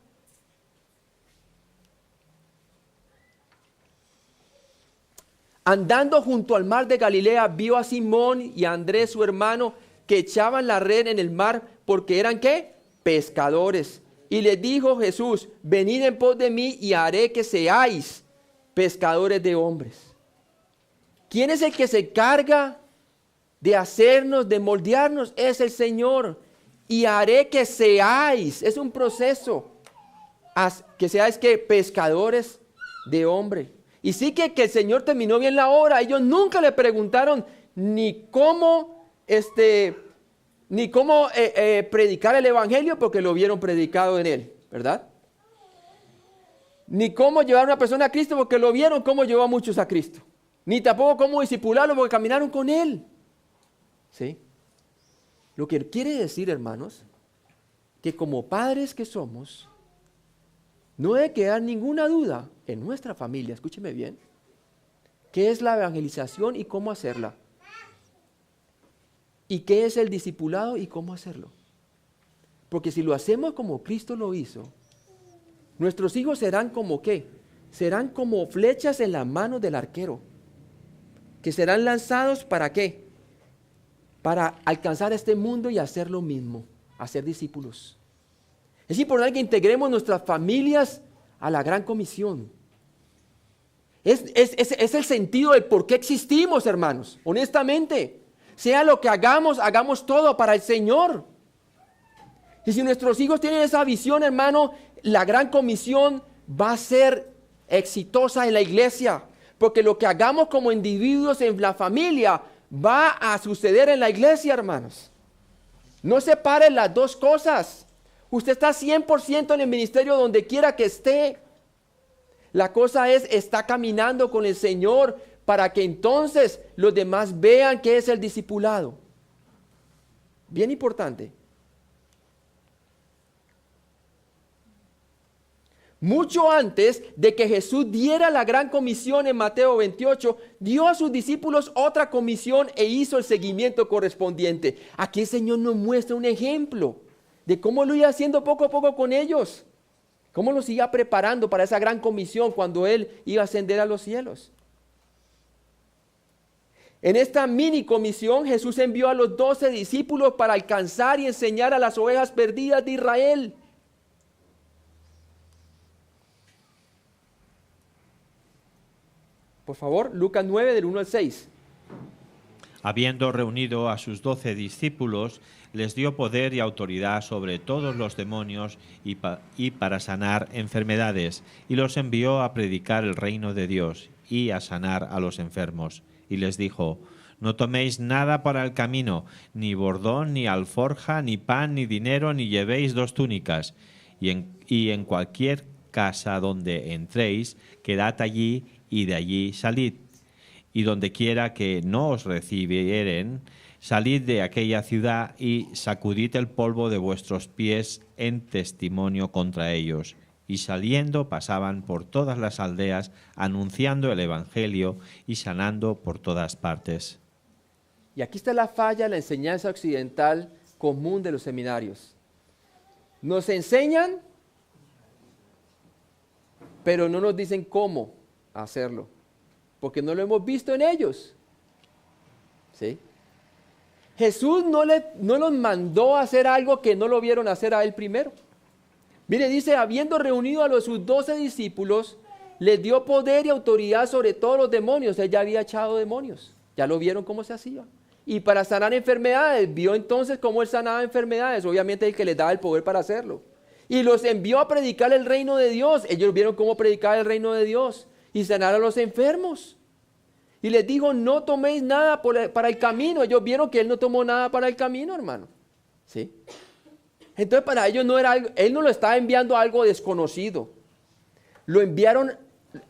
Andando junto al mar de Galilea, vio a Simón y a Andrés, su hermano, que echaban la red en el mar porque eran, ¿qué? Pescadores. Y les dijo Jesús, venid en pos de mí y haré que seáis pescadores de hombres. ¿Quién es el que se encarga de hacernos, de moldearnos? Es el Señor. Y haré que seáis, es un proceso, que seáis que pescadores de hombres. Y sí que el Señor terminó bien la obra. Ellos nunca le preguntaron ni cómo predicar el evangelio, porque lo vieron predicado en él, ¿verdad? Ni cómo llevar a una persona a Cristo, porque lo vieron cómo llevó a muchos a Cristo. Ni tampoco cómo discipularlo, porque caminaron con él. ¿Sí? Lo que quiere decir, hermanos, que como padres que somos, no debe quedar ninguna duda en nuestra familia, escúcheme bien, qué es la evangelización y cómo hacerla. ¿Y qué es el discipulado y cómo hacerlo? Porque si lo hacemos como Cristo lo hizo, nuestros hijos serán como ¿qué? Serán como flechas en las manos del arquero, que serán lanzados ¿para qué? Para alcanzar este mundo y hacer lo mismo, hacer discípulos. Es importante que integremos nuestras familias a la gran comisión. Es el sentido del por qué existimos, hermanos, honestamente. Sea lo que hagamos, hagamos todo para el Señor. Y si nuestros hijos tienen esa visión, hermano, la gran comisión va a ser exitosa en la iglesia. Porque lo que hagamos como individuos en la familia va a suceder en la iglesia, hermanos. No separen las dos cosas. Usted está 100% en el ministerio donde quiera que esté. La cosa es, está caminando con el Señor para que entonces los demás vean qué es el discipulado. Bien importante. Mucho antes de que Jesús diera la gran comisión en Mateo 28, dio a sus discípulos otra comisión e hizo el seguimiento correspondiente. Aquí el Señor nos muestra un ejemplo de cómo lo iba haciendo poco a poco con ellos, cómo los iba preparando para esa gran comisión cuando Él iba a ascender a los cielos. En esta mini comisión Jesús envió a los 12 discípulos para alcanzar y enseñar a las ovejas perdidas de Israel. Por favor, Lucas 9 del 1 al 6. Habiendo reunido a sus 12 discípulos, les dio poder y autoridad sobre todos los demonios y para sanar enfermedades, y los envió a predicar el reino de Dios y a sanar a los enfermos. Y les dijo: no toméis nada para el camino, ni bordón, ni alforja, ni pan, ni dinero, ni llevéis 2 túnicas. Y en cualquier casa donde entréis, quedad allí y de allí salid. Y donde quiera que no os recibieren, salid de aquella ciudad y sacudid el polvo de vuestros pies en testimonio contra ellos. Y saliendo pasaban por todas las aldeas, anunciando el evangelio y sanando por todas partes. Y aquí está la falla en la enseñanza occidental común de los seminarios. Nos enseñan, pero no nos dicen cómo hacerlo, porque no lo hemos visto en ellos. ¿Sí? Jesús no los mandó a hacer algo que no lo vieron hacer a él primero. Mire, dice, habiendo reunido a sus 12 discípulos, les dio poder y autoridad sobre todos los demonios. Él ya había echado demonios, ya lo vieron cómo se hacía. Y para sanar enfermedades, vio entonces cómo él sanaba enfermedades, obviamente el que les daba el poder para hacerlo. Y los envió a predicar el reino de Dios. Ellos vieron cómo predicar el reino de Dios y sanar a los enfermos. Y les dijo, no toméis nada para el camino. Ellos vieron que él no tomó nada para el camino, hermano. ¿Sí? Entonces para ellos no era algo, Él no lo estaba enviando a algo desconocido.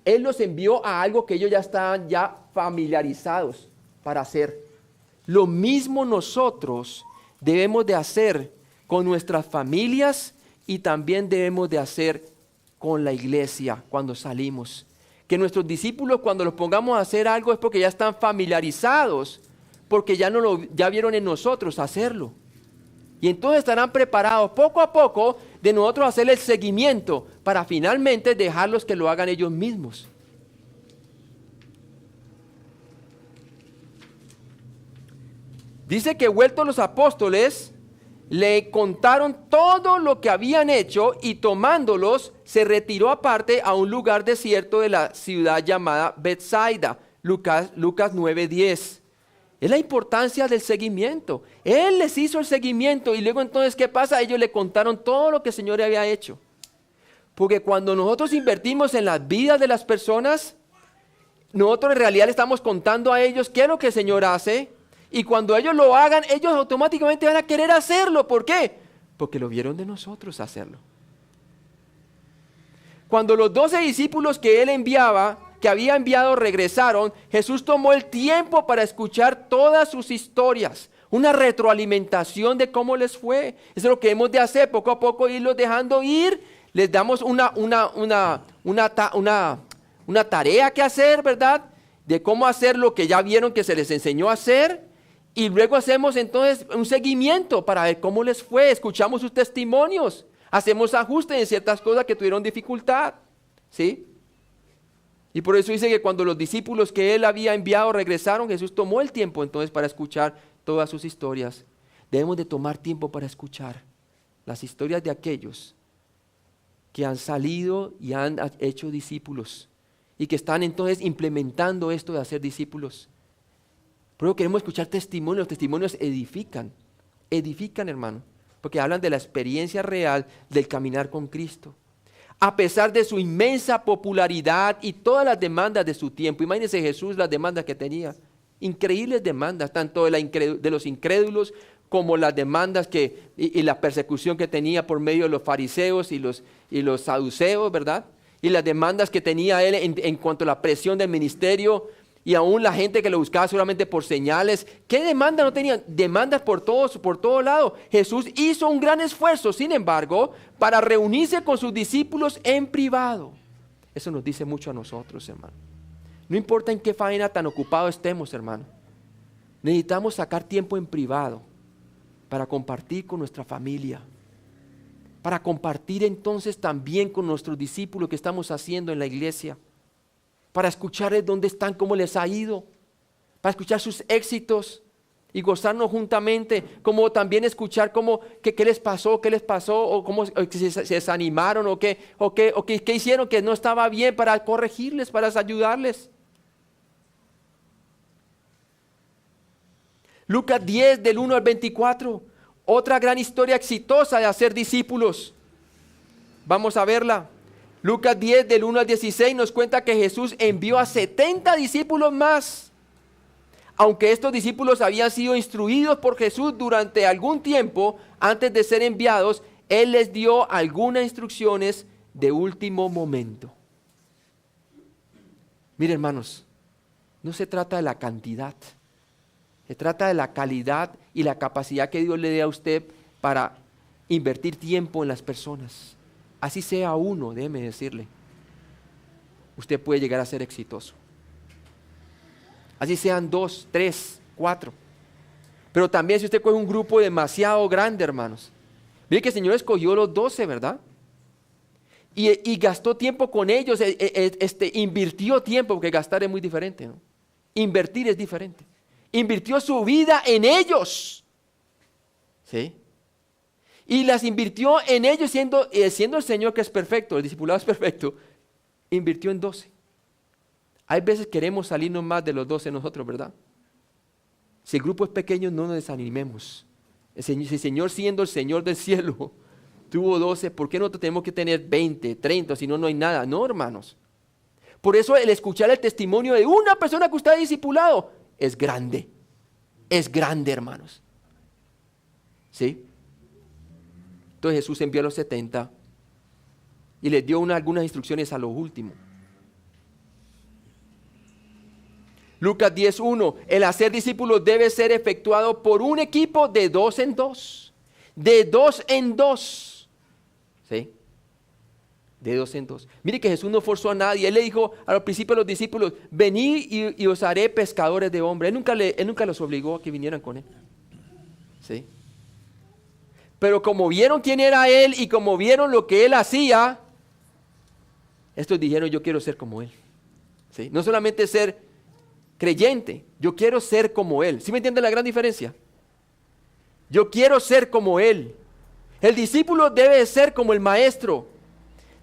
Él los envió a algo que ellos ya estaban ya familiarizados para hacer. Lo mismo nosotros debemos de hacer con nuestras familias y también debemos de hacer con la iglesia cuando salimos. Que nuestros discípulos cuando los pongamos a hacer algo es porque ya están familiarizados, porque ya vieron en nosotros hacerlo. Y entonces estarán preparados poco a poco de nosotros hacer el seguimiento para finalmente dejarlos que lo hagan ellos mismos. Dice que vueltos los apóstoles, le contaron todo lo que habían hecho y tomándolos se retiró aparte a un lugar desierto de la ciudad llamada Betsaida. Lucas 9:10. Es la importancia del seguimiento. Él les hizo el seguimiento y luego entonces, ¿qué pasa? Ellos le contaron todo lo que el Señor había hecho. Porque cuando nosotros invertimos en las vidas de las personas, nosotros en realidad le estamos contando a ellos qué es lo que el Señor hace. Y cuando ellos lo hagan, ellos automáticamente van a querer hacerlo. ¿Por qué? Porque lo vieron de nosotros hacerlo. Cuando los 12 discípulos que Él había enviado regresaron, Jesús tomó el tiempo para escuchar todas sus historias, una retroalimentación de cómo les fue. Eso es lo que hemos de hacer, poco a poco irlos dejando ir. Les damos una tarea que hacer, ¿verdad? De cómo hacer lo que ya vieron que se les enseñó a hacer. Y luego hacemos entonces un seguimiento para ver cómo les fue. Escuchamos sus testimonios, hacemos ajustes en ciertas cosas que tuvieron dificultad, ¿sí? Y por eso dice que cuando los discípulos que Él había enviado regresaron, Jesús tomó el tiempo entonces para escuchar todas sus historias. Debemos de tomar tiempo para escuchar las historias de aquellos que han salido y han hecho discípulos y que están entonces implementando esto de hacer discípulos. Pero queremos escuchar testimonios. Los testimonios edifican, hermano, porque hablan de la experiencia real del caminar con Cristo. A pesar de su inmensa popularidad y todas las demandas de su tiempo. Imagínense Jesús las demandas que tenía. Increíbles demandas, tanto de los incrédulos como las demandas y la persecución que tenía por medio de los fariseos y los saduceos, ¿verdad? Y las demandas que tenía Él en cuanto a la presión del ministerio y aún la gente que lo buscaba solamente por señales. ¿Qué demanda no tenían? Demandas por todo lado. Jesús hizo un gran esfuerzo, sin embargo, para reunirse con sus discípulos en privado. Eso nos dice mucho a nosotros, hermano. No importa en qué faena tan ocupado estemos, hermano. Necesitamos sacar tiempo en privado para compartir con nuestra familia. Para compartir entonces también con nuestros discípulos que estamos haciendo en la iglesia. Para escucharles dónde están, cómo les ha ido, para escuchar sus éxitos y gozarnos juntamente, como también escuchar qué les pasó, o cómo se desanimaron, o qué hicieron que no estaba bien, para corregirles, para ayudarles. Lucas 10, del 1 al 24, otra gran historia exitosa de hacer discípulos. Vamos a verla. Lucas 10 del 1 al 16 nos cuenta que Jesús envió a 70 discípulos más. Aunque estos discípulos habían sido instruidos por Jesús durante algún tiempo antes de ser enviados, Él les dio algunas instrucciones de último momento. Mire, hermanos, no se trata de la cantidad, se trata de la calidad y la capacidad que Dios le dé a usted para invertir tiempo en las personas. Así sea uno, déjeme decirle, usted puede llegar a ser exitoso. Así sean 2, 3, 4. Pero también si usted coge un grupo demasiado grande, hermanos. Mire que el Señor escogió los 12, ¿verdad? Y gastó tiempo con ellos, invirtió tiempo, porque gastar es muy diferente, ¿no? Invertir es diferente. Invirtió su vida en ellos. ¿Sí? Y las invirtió en ellos siendo el Señor que es perfecto, el discipulado es perfecto, invirtió en 12. Hay veces queremos salirnos más de los 12 nosotros, ¿verdad? Si el grupo es pequeño, no nos desanimemos. Si el Señor, siendo el Señor del cielo, tuvo 12, ¿por qué nosotros tenemos que tener 20, 30? Si no, no hay nada. No, hermanos. Por eso el escuchar el testimonio de una persona que usted ha discipulado es grande. Es grande, hermanos. ¿Sí? Entonces Jesús envió a los 70 y les dio algunas instrucciones a lo último. Lucas 10:1, el hacer discípulos debe ser efectuado por un equipo de 2 en 2. De 2 en 2. ¿Sí? De 2 en 2. Mire que Jesús no forzó a nadie. Él le dijo al principio a los discípulos, venid y os haré pescadores de hombres. Él nunca los obligó a que vinieran con él. ¿Sí? Pero como vieron quién era él y como vieron lo que él hacía, estos dijeron, yo quiero ser como él. ¿Sí? No solamente ser creyente, yo quiero ser como él. ¿Sí me entienden la gran diferencia? Yo quiero ser como él. El discípulo debe ser como el maestro.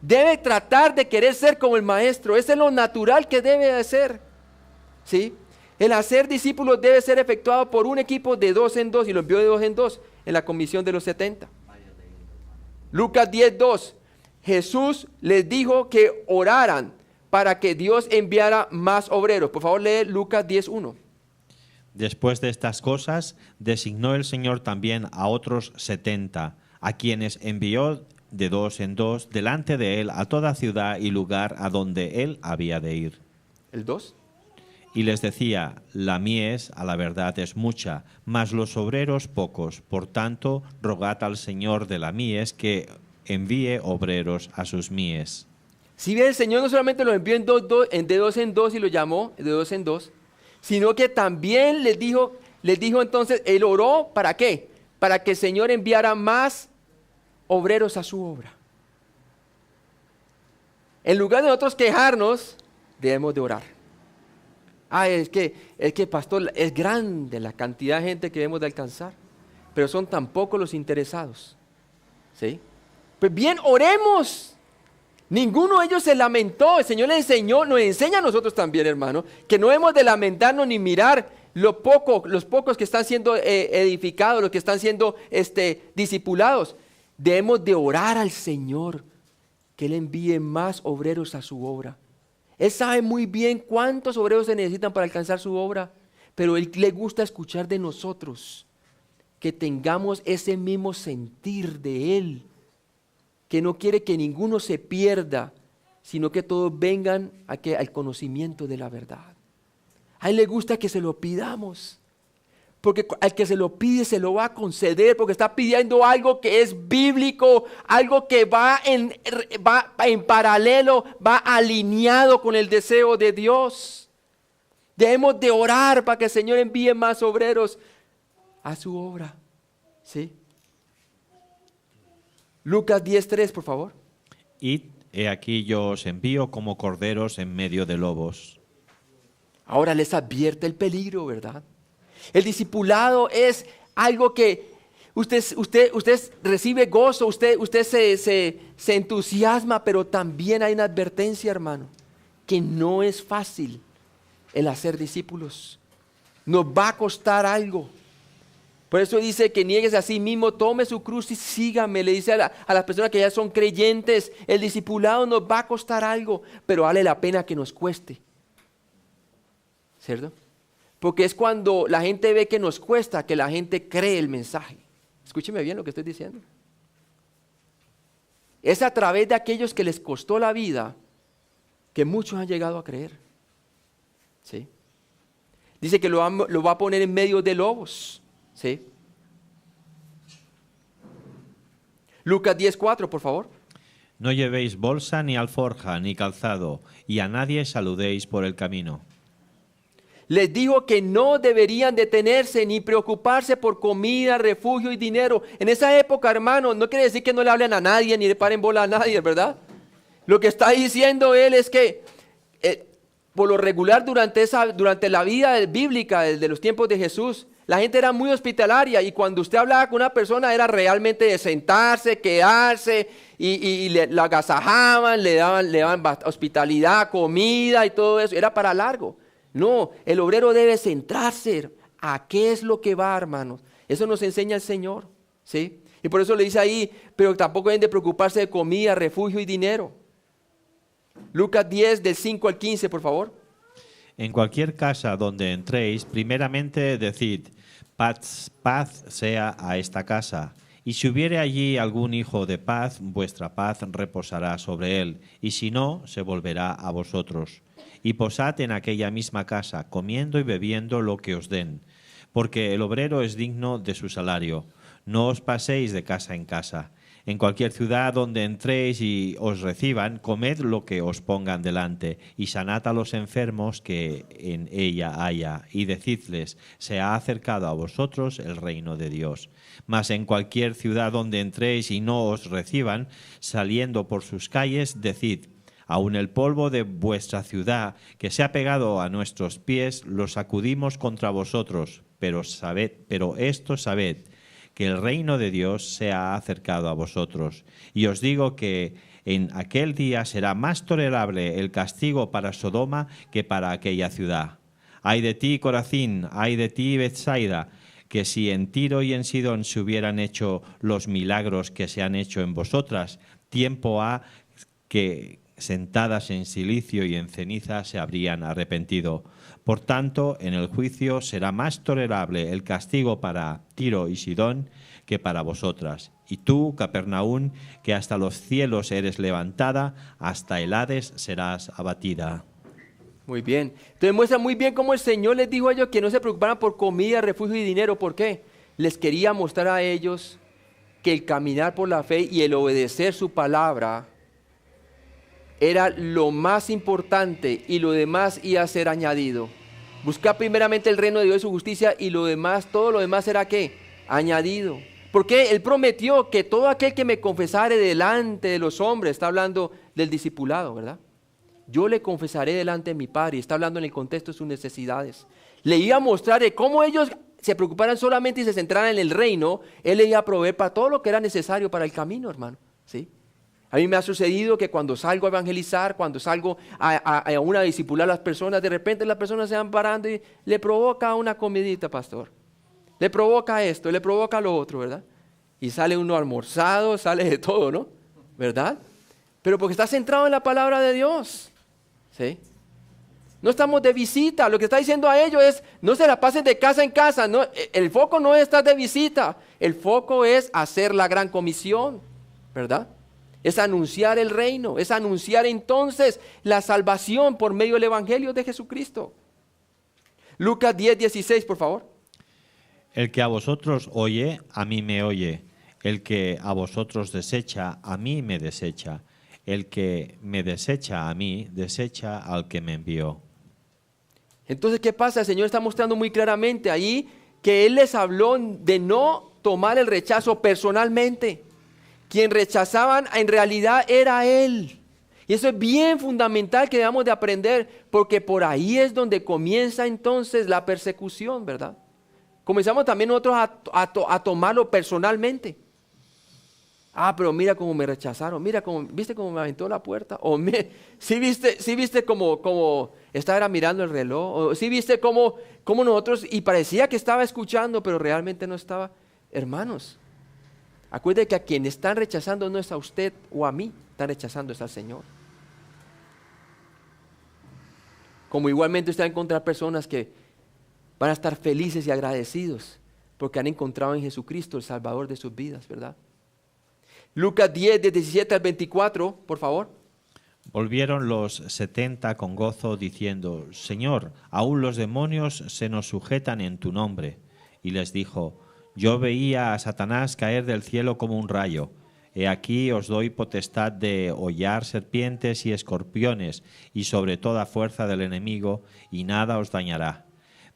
Debe tratar de querer ser como el maestro. Ese es lo natural que debe de ser. ¿Sí? El hacer discípulos debe ser efectuado por un equipo de 2 en 2 y lo envió de 2 en 2 en la comisión de los 70. Lucas 10:2. Jesús les dijo que oraran para que Dios enviara más obreros. Por favor, lee Lucas 10:1. Después de estas cosas, designó el Señor también a otros 70, a quienes envió de 2 en 2 delante de él a toda ciudad y lugar a donde él había de ir. ¿El 2? Y les decía, la mies a la verdad es mucha, mas los obreros pocos. Por tanto, rogad al Señor de la mies que envíe obreros a sus mies. Si bien el Señor no solamente los envió de 2 en 2 y lo llamó de 2 en 2, sino que también les dijo entonces, él oró, ¿para qué? Para que el Señor enviara más obreros a su obra. En lugar de nosotros quejarnos, debemos de orar. Es que pastor, es grande la cantidad de gente que debemos de alcanzar, pero son tan pocos los interesados. ¿Sí? Pues bien, oremos. Ninguno de ellos se lamentó. El Señor les enseñó, nos enseña a nosotros también, hermano, que no hemos de lamentarnos ni mirar los pocos que están siendo edificados, los que están siendo discipulados. Debemos de orar al Señor que Él envíe más obreros a su obra. Él sabe muy bien cuántos obreros se necesitan para alcanzar su obra, pero Él le gusta escuchar de nosotros que tengamos ese mismo sentir de Él, que no quiere que ninguno se pierda, sino que todos vengan al conocimiento de la verdad. A Él le gusta que se lo pidamos, porque al que se lo pide se lo va a conceder, porque está pidiendo algo que es bíblico, algo que va en paralelo, va alineado con el deseo de Dios. Debemos de orar para que el Señor envíe más obreros a su obra. ¿Sí? Lucas 10:3, por favor. Id, he aquí yo os envío como corderos en medio de lobos. Ahora les advierte el peligro, ¿verdad? El discipulado es algo que usted recibe gozo, usted se entusiasma, pero también hay una advertencia, hermano, que no es fácil el hacer discípulos. Nos va a costar algo. Por eso dice que niegues a sí mismo, tome su cruz y sígame. Le dice a las personas que ya son creyentes, el discipulado nos va a costar algo, pero vale la pena que nos cueste. ¿Cierto? Porque es cuando la gente ve que nos cuesta, que la gente cree el mensaje. Escúcheme bien lo que estoy diciendo. Es a través de aquellos que les costó la vida que muchos han llegado a creer. ¿Sí? Dice que lo va a poner en medio de lobos. ¿Sí? Lucas 10:4, por favor. No llevéis bolsa ni alforja ni calzado, y a nadie saludéis por el camino. Les dijo que no deberían detenerse ni preocuparse por comida, refugio y dinero. En esa época, hermano, no quiere decir que no le hablen a nadie ni le paren bola a nadie, ¿verdad? Lo que está diciendo él es que por lo regular durante la vida bíblica de los tiempos de Jesús, la gente era muy hospitalaria y cuando usted hablaba con una persona era realmente de sentarse, quedarse y la agasajaban, le daban hospitalidad, comida y todo eso. Era para largo. No, el obrero debe centrarse a qué es lo que va, hermanos. Eso nos enseña el Señor, ¿sí? Y por eso le dice ahí, pero tampoco deben de preocuparse de comida, refugio y dinero. Lucas 10, del 5 al 15, por favor. En cualquier casa donde entréis, primeramente decid, paz sea a esta casa. Y si hubiere allí algún hijo de paz, vuestra paz reposará sobre él, y si no, se volverá a vosotros. Y posad en aquella misma casa, comiendo y bebiendo lo que os den, porque el obrero es digno de su salario. No os paséis de casa en casa. En cualquier ciudad donde entréis y os reciban, comed lo que os pongan delante, y sanad a los enfermos que en ella haya, y decidles, se ha acercado a vosotros el reino de Dios. Mas en cualquier ciudad donde entréis y no os reciban, saliendo por sus calles, decid, aun el polvo de vuestra ciudad que se ha pegado a nuestros pies, lo sacudimos contra vosotros, pero esto sabed, que el reino de Dios se ha acercado a vosotros. Y os digo que en aquel día será más tolerable el castigo para Sodoma que para aquella ciudad. Ay de ti, Corazín, ay de ti, Betsaida, que si en Tiro y en Sidón se hubieran hecho los milagros que se han hecho en vosotras, tiempo ha que sentadas en silicio y en ceniza se habrían arrepentido. Por tanto, en el juicio será más tolerable el castigo para Tiro y Sidón que para vosotras. Y tú, Capernaum, que hasta los cielos eres levantada, hasta el Hades serás abatida. Muy bien. Entonces muestra muy bien cómo el Señor les dijo a ellos que no se preocuparan por comida, refugio y dinero. ¿Por qué? Les quería mostrar a ellos que el caminar por la fe y el obedecer su palabra era lo más importante y lo demás iba a ser añadido. Buscar primeramente el reino de Dios y su justicia y lo demás, todo lo demás será ¿qué? Añadido. Porque Él prometió que todo aquel que me confesare delante de los hombres, está hablando del discipulado, ¿verdad? Yo le confesaré delante de mi Padre, y está hablando en el contexto de sus necesidades. Le iba a mostrar de cómo ellos se preocuparan solamente y se centraran en el reino, Él le iba a proveer para todo lo que era necesario para el camino, hermano, ¿sí? A mí me ha sucedido que cuando salgo a evangelizar, cuando salgo a discipular a las personas, de repente las personas se van parando y le provoca una comidita, pastor. Le provoca esto, le provoca lo otro, ¿verdad? Y sale uno almorzado, sale de todo, ¿no? ¿Verdad? Pero porque está centrado en la palabra de Dios, ¿sí? No estamos de visita, lo que está diciendo a ellos es, no se la pasen de casa en casa, no, el foco no es estar de visita, el foco es hacer la gran comisión, ¿verdad? Es anunciar el reino, es anunciar entonces la salvación por medio del evangelio de Jesucristo. Lucas 10:16, por favor. El que a vosotros oye, a mí me oye. El que a vosotros desecha, a mí me desecha. El que me desecha a mí, desecha al que me envió. Entonces, ¿qué pasa? El Señor está mostrando muy claramente ahí que Él les habló de no tomar el rechazo personalmente. Quien rechazaban en realidad era Él. Y eso es bien fundamental que debamos de aprender, porque por ahí es donde comienza entonces la persecución, ¿verdad? Comenzamos también nosotros a tomarlo personalmente. Ah, pero mira cómo me rechazaron, mira cómo, ¿viste cómo me aventó la puerta? O ¿sí viste cómo estaba mirando el reloj? O ¿sí viste cómo nosotros, y parecía que estaba escuchando, pero realmente no estaba? Hermanos, acuérdense que a quien están rechazando no es a usted o a mí, están rechazando es al Señor. Como igualmente usted va a encontrar personas que van a estar felices y agradecidos porque han encontrado en Jesucristo el Salvador de sus vidas, ¿verdad? Lucas 10, de 17 al 24, por favor. Volvieron los 70 con gozo diciendo, Señor, aún los demonios se nos sujetan en tu nombre. Y les dijo, yo veía a Satanás caer del cielo como un rayo. He aquí os doy potestad de hollar serpientes y escorpiones y sobre toda fuerza del enemigo, y nada os dañará.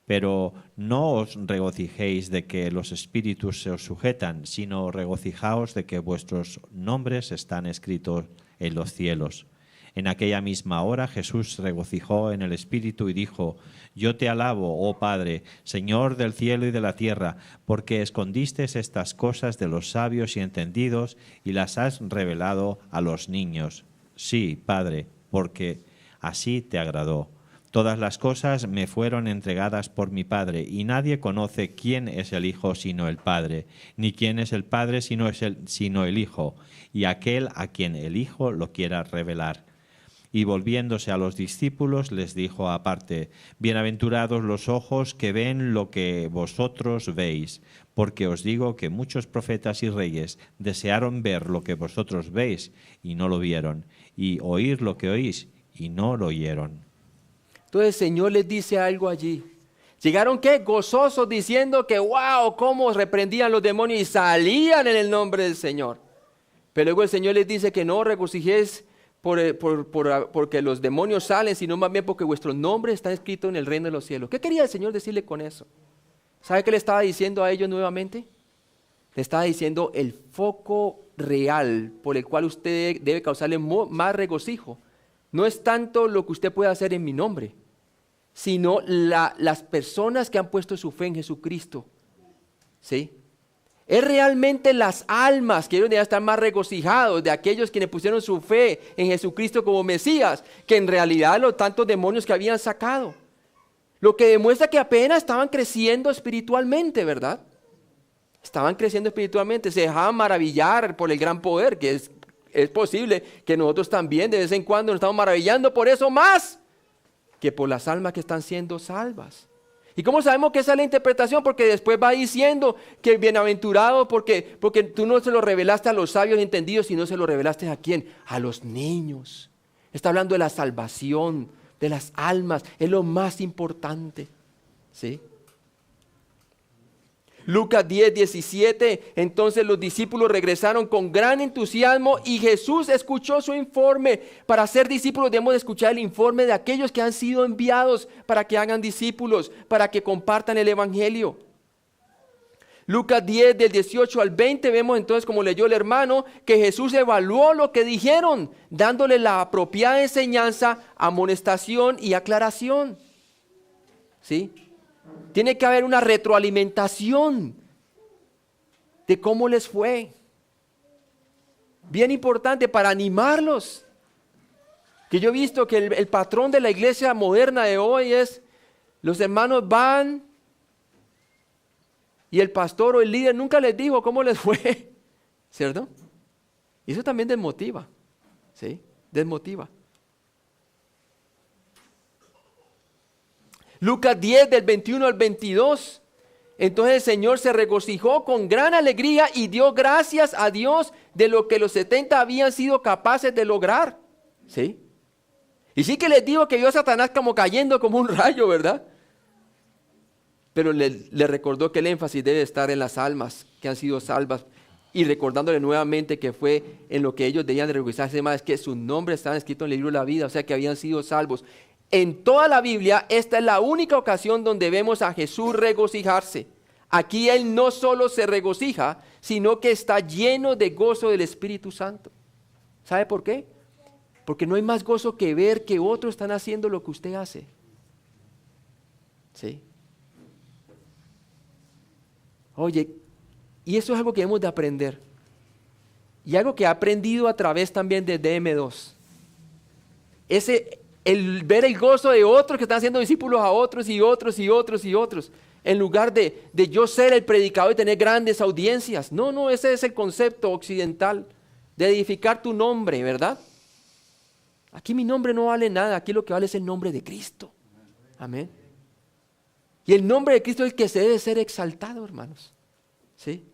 Pero no os regocijéis de que los espíritus se os sujetan, sino regocijaos de que vuestros nombres están escritos en los cielos. En aquella misma hora Jesús se regocijó en el Espíritu y dijo, yo te alabo, oh Padre, Señor del cielo y de la tierra, porque escondiste estas cosas de los sabios y entendidos y las has revelado a los niños. Sí, Padre, porque así te agradó. Todas las cosas me fueron entregadas por mi Padre, y nadie conoce quién es el Hijo sino el Padre, ni quién es el Padre sino el Hijo, y aquel a quien el Hijo lo quiera revelar. Y volviéndose a los discípulos les dijo aparte: Bienaventurados los ojos que ven lo que vosotros veis, porque os digo que muchos profetas y reyes desearon ver lo que vosotros veis y no lo vieron, y oír lo que oís y no lo oyeron. Entonces el Señor les dice algo allí. Llegaron, ¿qué? Gozosos, diciendo que wow, cómo reprendían los demonios y salían en el nombre del Señor. Pero luego el Señor les dice que no regocijéis porque los demonios salen, sino más bien porque vuestro nombre está escrito en el reino de los cielos. ¿Qué quería el Señor decirle con eso? ¿Sabe qué le estaba diciendo a ellos nuevamente? Le estaba diciendo el foco real por el cual usted debe causarle más regocijo. No es tanto lo que usted puede hacer en mi nombre, sino las personas que han puesto su fe en Jesucristo. ¿Sí? Es realmente las almas que ellos deben estar más regocijados de aquellos quienes pusieron su fe en Jesucristo como Mesías, que en realidad los tantos demonios que habían sacado. Lo que demuestra que apenas estaban creciendo espiritualmente, ¿verdad? Estaban creciendo espiritualmente, se dejaban maravillar por el gran poder, que es posible que nosotros también de vez en cuando nos estamos maravillando por eso más que por las almas que están siendo salvas. ¿Y cómo sabemos que esa es la interpretación? Porque después va diciendo que bienaventurado porque tú no se lo revelaste a los sabios y entendidos, sino se lo revelaste ¿a quién? A los niños. Está hablando de la salvación, de las almas, es lo más importante. ¿Sí? Lucas 10, 17, entonces los discípulos regresaron con gran entusiasmo y Jesús escuchó su informe. Para ser discípulos debemos escuchar el informe de aquellos que han sido enviados para que hagan discípulos, para que compartan el evangelio. Lucas 10, del 18 al 20, vemos entonces, como leyó el hermano, que Jesús evaluó lo que dijeron, dándole la apropiada enseñanza, amonestación y aclaración. ¿Sí? Tiene que haber una retroalimentación de cómo les fue. Bien importante para animarlos. Que yo he visto que el patrón de la iglesia moderna de hoy es, los hermanos van y el pastor o el líder nunca les dijo cómo les fue. ¿Cierto? Y eso también desmotiva. ¿Sí? Desmotiva. Lucas 10 del 21 al 22. Entonces el Señor se regocijó con gran alegría y dio gracias a Dios de lo que los 70 habían sido capaces de lograr. ¿Sí? Y sí que les digo que vio a Satanás como cayendo como un rayo, ¿verdad? Pero le recordó que el énfasis debe estar en las almas que han sido salvas y recordándole nuevamente que fue en lo que ellos debían de regocijarse más, que sus nombres estaban escritos en el libro de la vida, o sea que habían sido salvos. En toda la Biblia, esta es la única ocasión donde vemos a Jesús regocijarse. Aquí Él no solo se regocija, sino que está lleno de gozo del Espíritu Santo. ¿Sabe por qué? Porque no hay más gozo que ver que otros están haciendo lo que usted hace. ¿Sí? Oye, y eso es algo que hemos de aprender. Y algo que he aprendido a través también de DM2. El ver el gozo de otros que están haciendo discípulos a otros y otros y otros y otros. En lugar de yo ser el predicador y tener grandes audiencias. No, ese es el concepto occidental. De edificar tu nombre, ¿verdad? Aquí mi nombre no vale nada. Aquí lo que vale es el nombre de Cristo. Amén. Y el nombre de Cristo es el que se debe ser exaltado, hermanos. ¿Sí?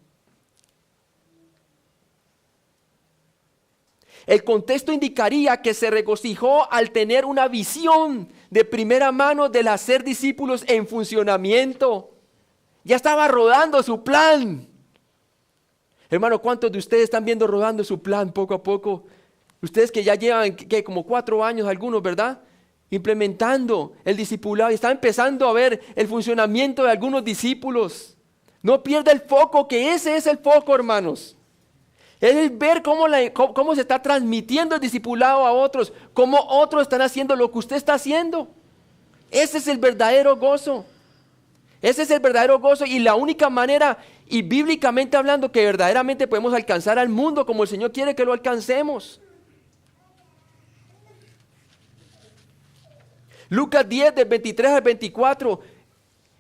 El contexto indicaría que se regocijó al tener una visión de primera mano del hacer discípulos en funcionamiento. Ya estaba rodando su plan. Hermano, ¿cuántos de ustedes están viendo rodando su plan poco a poco? Ustedes que ya llevan como 4 años algunos, ¿verdad? Implementando el discipulado y están empezando a ver el funcionamiento de algunos discípulos. No pierda el foco, que ese es el foco, hermanos. Es el ver cómo se está transmitiendo el discipulado a otros, cómo otros están haciendo lo que usted está haciendo. Ese es el verdadero gozo. Ese es el verdadero gozo y la única manera, y bíblicamente hablando, que verdaderamente podemos alcanzar al mundo como el Señor quiere que lo alcancemos. Lucas 10, del 23 al 24.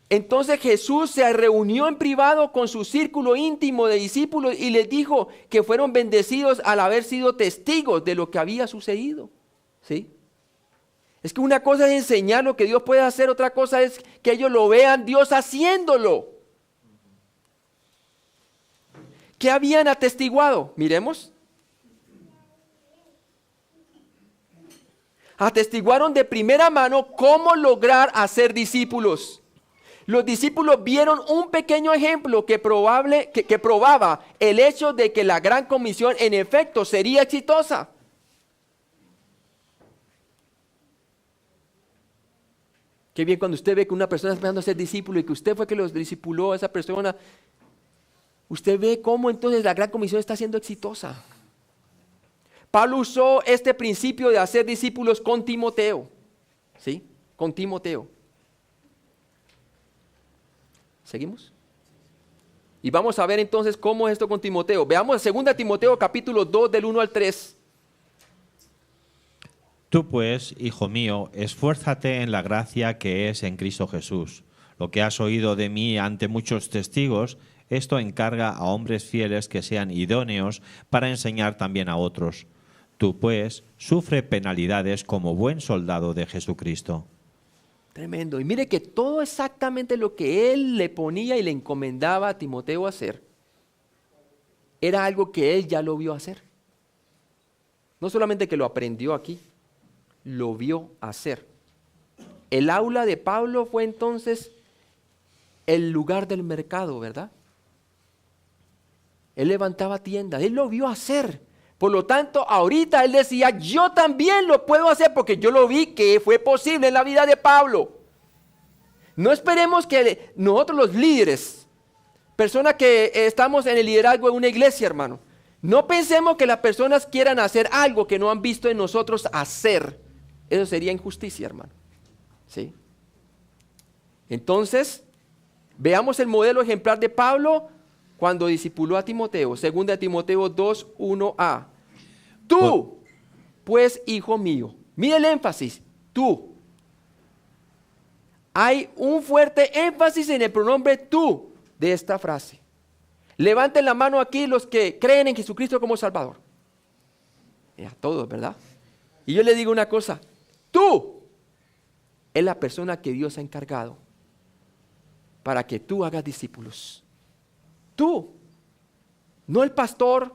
Entonces Jesús se reunió en privado con su círculo íntimo de discípulos y les dijo que fueron bendecidos al haber sido testigos de lo que había sucedido. ¿Sí? Es que una cosa es enseñar lo que Dios puede hacer, otra cosa es que ellos lo vean Dios haciéndolo. ¿Qué habían atestiguado? Miremos. Atestiguaron de primera mano cómo lograr hacer discípulos. Los discípulos vieron un pequeño ejemplo que probaba el hecho de que la gran comisión en efecto sería exitosa. Qué bien cuando usted ve que una persona está empezando a ser discípulo y que usted fue que los discipuló a esa persona. Usted ve cómo entonces la gran comisión está siendo exitosa. Pablo usó este principio de hacer discípulos con Timoteo. ¿Sí? Con Timoteo. ¿Seguimos? Y vamos a ver entonces cómo es esto con Timoteo. Veamos 2 Timoteo capítulo 2 del 1 al 3. Tú pues, hijo mío, esfuérzate en la gracia que es en Cristo Jesús. Lo que has oído de mí ante muchos testigos, esto encarga a hombres fieles que sean idóneos para enseñar también a otros. Tú pues, sufre penalidades como buen soldado de Jesucristo. Tremendo. Y mire que todo exactamente lo que él le ponía y le encomendaba a Timoteo hacer, era algo que él ya lo vio hacer. No solamente que lo aprendió aquí, lo vio hacer. El aula de Pablo fue entonces el lugar del mercado, ¿verdad? Él levantaba tiendas, él lo vio hacer. Por lo tanto, ahorita él decía, yo también lo puedo hacer porque yo lo vi que fue posible en la vida de Pablo. No esperemos que nosotros los líderes, personas que estamos en el liderazgo de una iglesia, hermano, no pensemos que las personas quieran hacer algo que no han visto en nosotros hacer. Eso sería injusticia, hermano. ¿Sí? Entonces, veamos el modelo ejemplar de Pablo cuando discipuló a Timoteo. 2 Timoteo 2, 1a. Tú, pues, hijo mío. Mira el énfasis. Tú. Hay un fuerte énfasis en el pronombre tú de esta frase. Levanten la mano aquí los que creen en Jesucristo como Salvador. A todos, ¿verdad? Y yo le digo una cosa. Tú es la persona que Dios ha encargado para que tú hagas discípulos. Tú, no el pastor,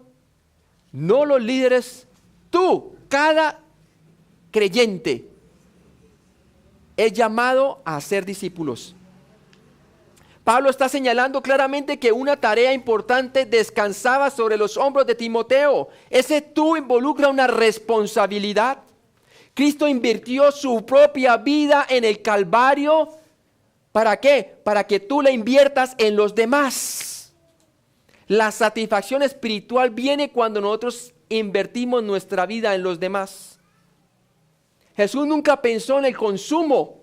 no los líderes, tú, cada creyente es llamado a ser discípulos. Pablo está señalando claramente que una tarea importante descansaba sobre los hombros de Timoteo. Ese tú involucra una responsabilidad. Cristo invirtió su propia vida en el Calvario. ¿Para qué? Para que tú la inviertas en los demás. La satisfacción espiritual viene cuando nosotros invertimos nuestra vida en los demás. Jesús nunca pensó en el consumo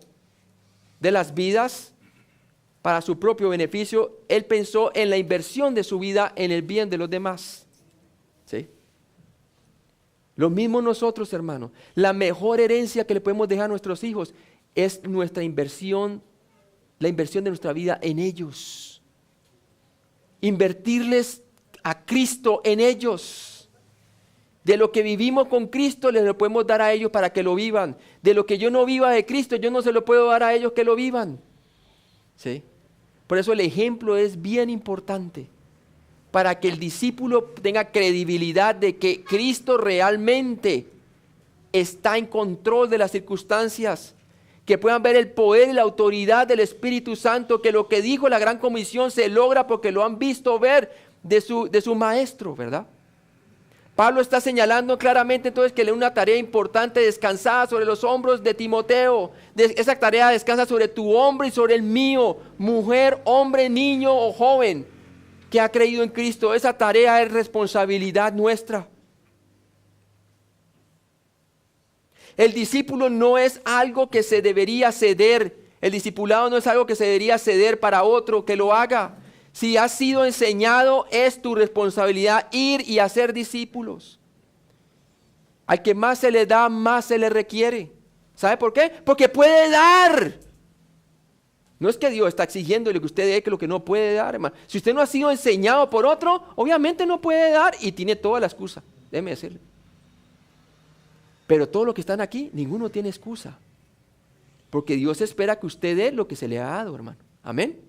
de las vidas para su propio beneficio. Él pensó en la inversión de su vida en el bien de los demás. ¿Sí? Lo mismo nosotros, hermanos. La mejor herencia que le podemos dejar a nuestros hijos es nuestra inversión, la inversión de nuestra vida en ellos. Invertirles a Cristo en ellos. De lo que vivimos con Cristo les lo podemos dar a ellos para que lo vivan. De lo que yo no viva de Cristo, yo no se lo puedo dar a ellos que lo vivan. ¿Sí? Por eso el ejemplo es bien importante. Para que el discípulo tenga credibilidad de que Cristo realmente está en control de las circunstancias. Que puedan ver el poder y la autoridad del Espíritu Santo, que lo que dijo la Gran Comisión se logra porque lo han visto ver de su maestro, ¿verdad? Pablo está señalando claramente entonces que una tarea importante descansada sobre los hombros de Timoteo. Esa tarea descansa sobre tu hombro y sobre el mío, mujer, hombre, niño o joven que ha creído en Cristo. Esa tarea es responsabilidad nuestra. El discípulo no es algo que se debería ceder. El discipulado no es algo que se debería ceder para otro que lo haga. Si has sido enseñado, es tu responsabilidad ir y hacer discípulos. Al que más se le da, más se le requiere. ¿Sabe por qué? Porque puede dar. No es que Dios está exigiéndole que usted dé lo que no puede dar, hermano. Si usted no ha sido enseñado por otro, obviamente no puede dar y tiene toda la excusa. Déjeme decirle. Pero todos los que están aquí, ninguno tiene excusa. Porque Dios espera que usted dé lo que se le ha dado, hermano. Amén.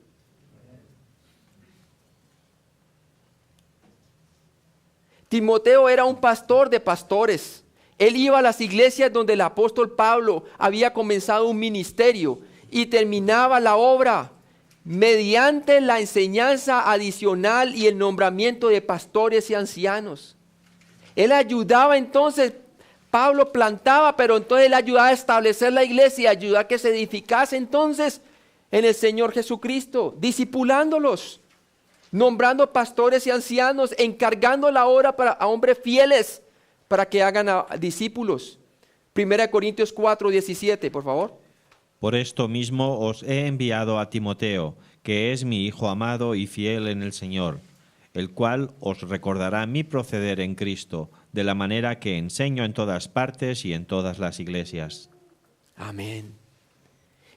Timoteo era un pastor de pastores. Él iba a las iglesias donde el apóstol Pablo había comenzado un ministerio y terminaba la obra mediante la enseñanza adicional y el nombramiento de pastores y ancianos. Él ayudaba entonces, Pablo plantaba, pero entonces él ayudaba a establecer la iglesia, ayudaba a que se edificase entonces en el Señor Jesucristo, discipulándolos, nombrando pastores y ancianos, encargando la obra a hombres fieles para que hagan discípulos. 1 Corintios 4:17, por favor. Por esto mismo os he enviado a Timoteo, que es mi hijo amado y fiel en el Señor, el cual os recordará mi proceder en Cristo, de la manera que enseño en todas partes y en todas las iglesias. Amén.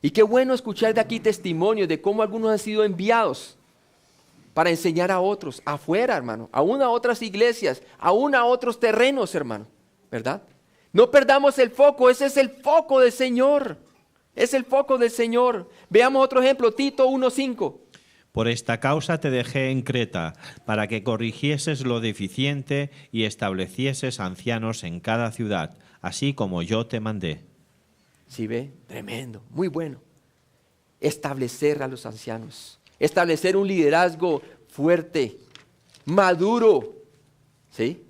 Y qué bueno escuchar de aquí testimonios de cómo algunos han sido enviados para enseñar a otros, afuera, hermano, aún a otras iglesias, aún a otros terrenos, hermano, ¿verdad? No perdamos el foco, ese es el foco del Señor. Es el foco del Señor. Veamos otro ejemplo, Tito 1:5. Por esta causa te dejé en Creta, para que corrigieses lo deficiente y establecieses ancianos en cada ciudad, así como yo te mandé. ¿Sí ve? Tremendo, muy bueno. Establecer a los ancianos, establecer un liderazgo fuerte, maduro, ¿sí?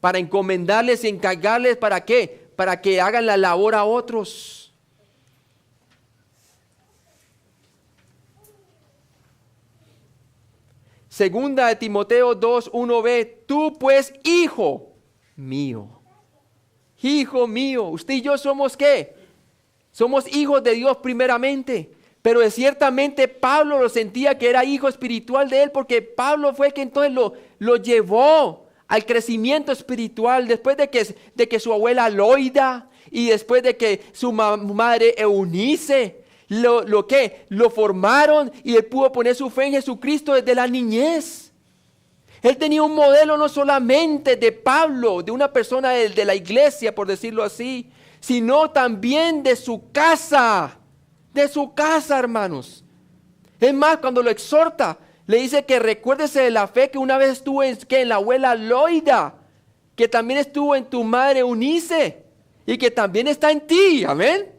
Para encomendarles y encargarles, ¿para qué? Para que hagan la labor a otros. Segunda de Timoteo 2:1b, tú pues, hijo mío, usted y yo somos ¿qué? Somos hijos de Dios primeramente, pero ciertamente Pablo lo sentía que era hijo espiritual de él, porque Pablo fue el que entonces lo llevó al crecimiento espiritual, después de que su abuela Loida y después de que su madre Eunice lo formaron, y él pudo poner su fe en Jesucristo desde la niñez. Él tenía un modelo no solamente de Pablo, de una persona de la iglesia, por decirlo así, sino también de su casa, hermanos. Es más, cuando lo exhorta, le dice que recuérdese de la fe que una vez estuvo en la abuela Loida, que también estuvo en tu madre Eunice y que también está en ti. Amén.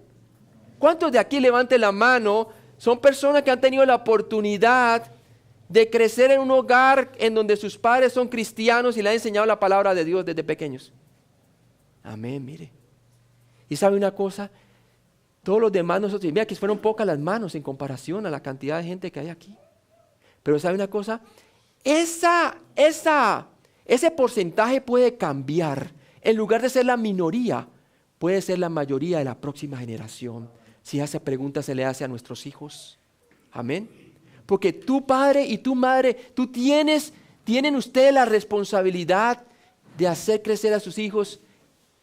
¿Cuántos de aquí, levanten la mano, son personas que han tenido la oportunidad de crecer en un hogar en donde sus padres son cristianos y le han enseñado la palabra de Dios desde pequeños? Amén, mire. Y sabe una cosa, todos los demás nosotros, mira que fueron pocas las manos en comparación a la cantidad de gente que hay aquí. Pero sabe una cosa, ese porcentaje puede cambiar. En lugar de ser la minoría, puede ser la mayoría de la próxima generación. Si esa pregunta se le hace a nuestros hijos. Amén. Porque tu padre y tu madre, tienen ustedes la responsabilidad de hacer crecer a sus hijos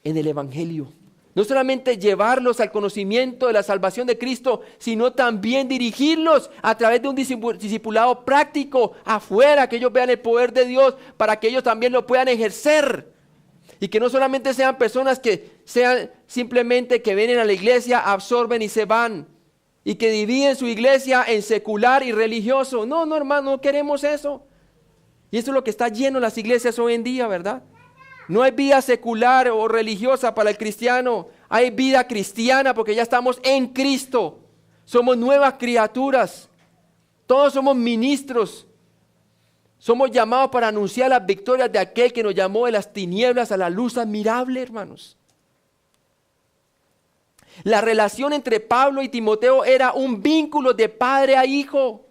en el Evangelio. No solamente llevarlos al conocimiento de la salvación de Cristo, sino también dirigirlos a través de un discipulado práctico afuera, que ellos vean el poder de Dios para que ellos también lo puedan ejercer. Y que no solamente sean personas que sean simplemente que vienen a la iglesia, absorben y se van. Y que dividen su iglesia en secular y religioso. No, hermano, no queremos eso. Y eso es lo que está lleno en las iglesias hoy en día, ¿verdad? No hay vida secular o religiosa para el cristiano. Hay vida cristiana porque ya estamos en Cristo. Somos nuevas criaturas. Todos somos ministros. Somos llamados para anunciar las victorias de aquel que nos llamó de las tinieblas a la luz admirable, hermanos. La relación entre Pablo y Timoteo era un vínculo de padre a hijo.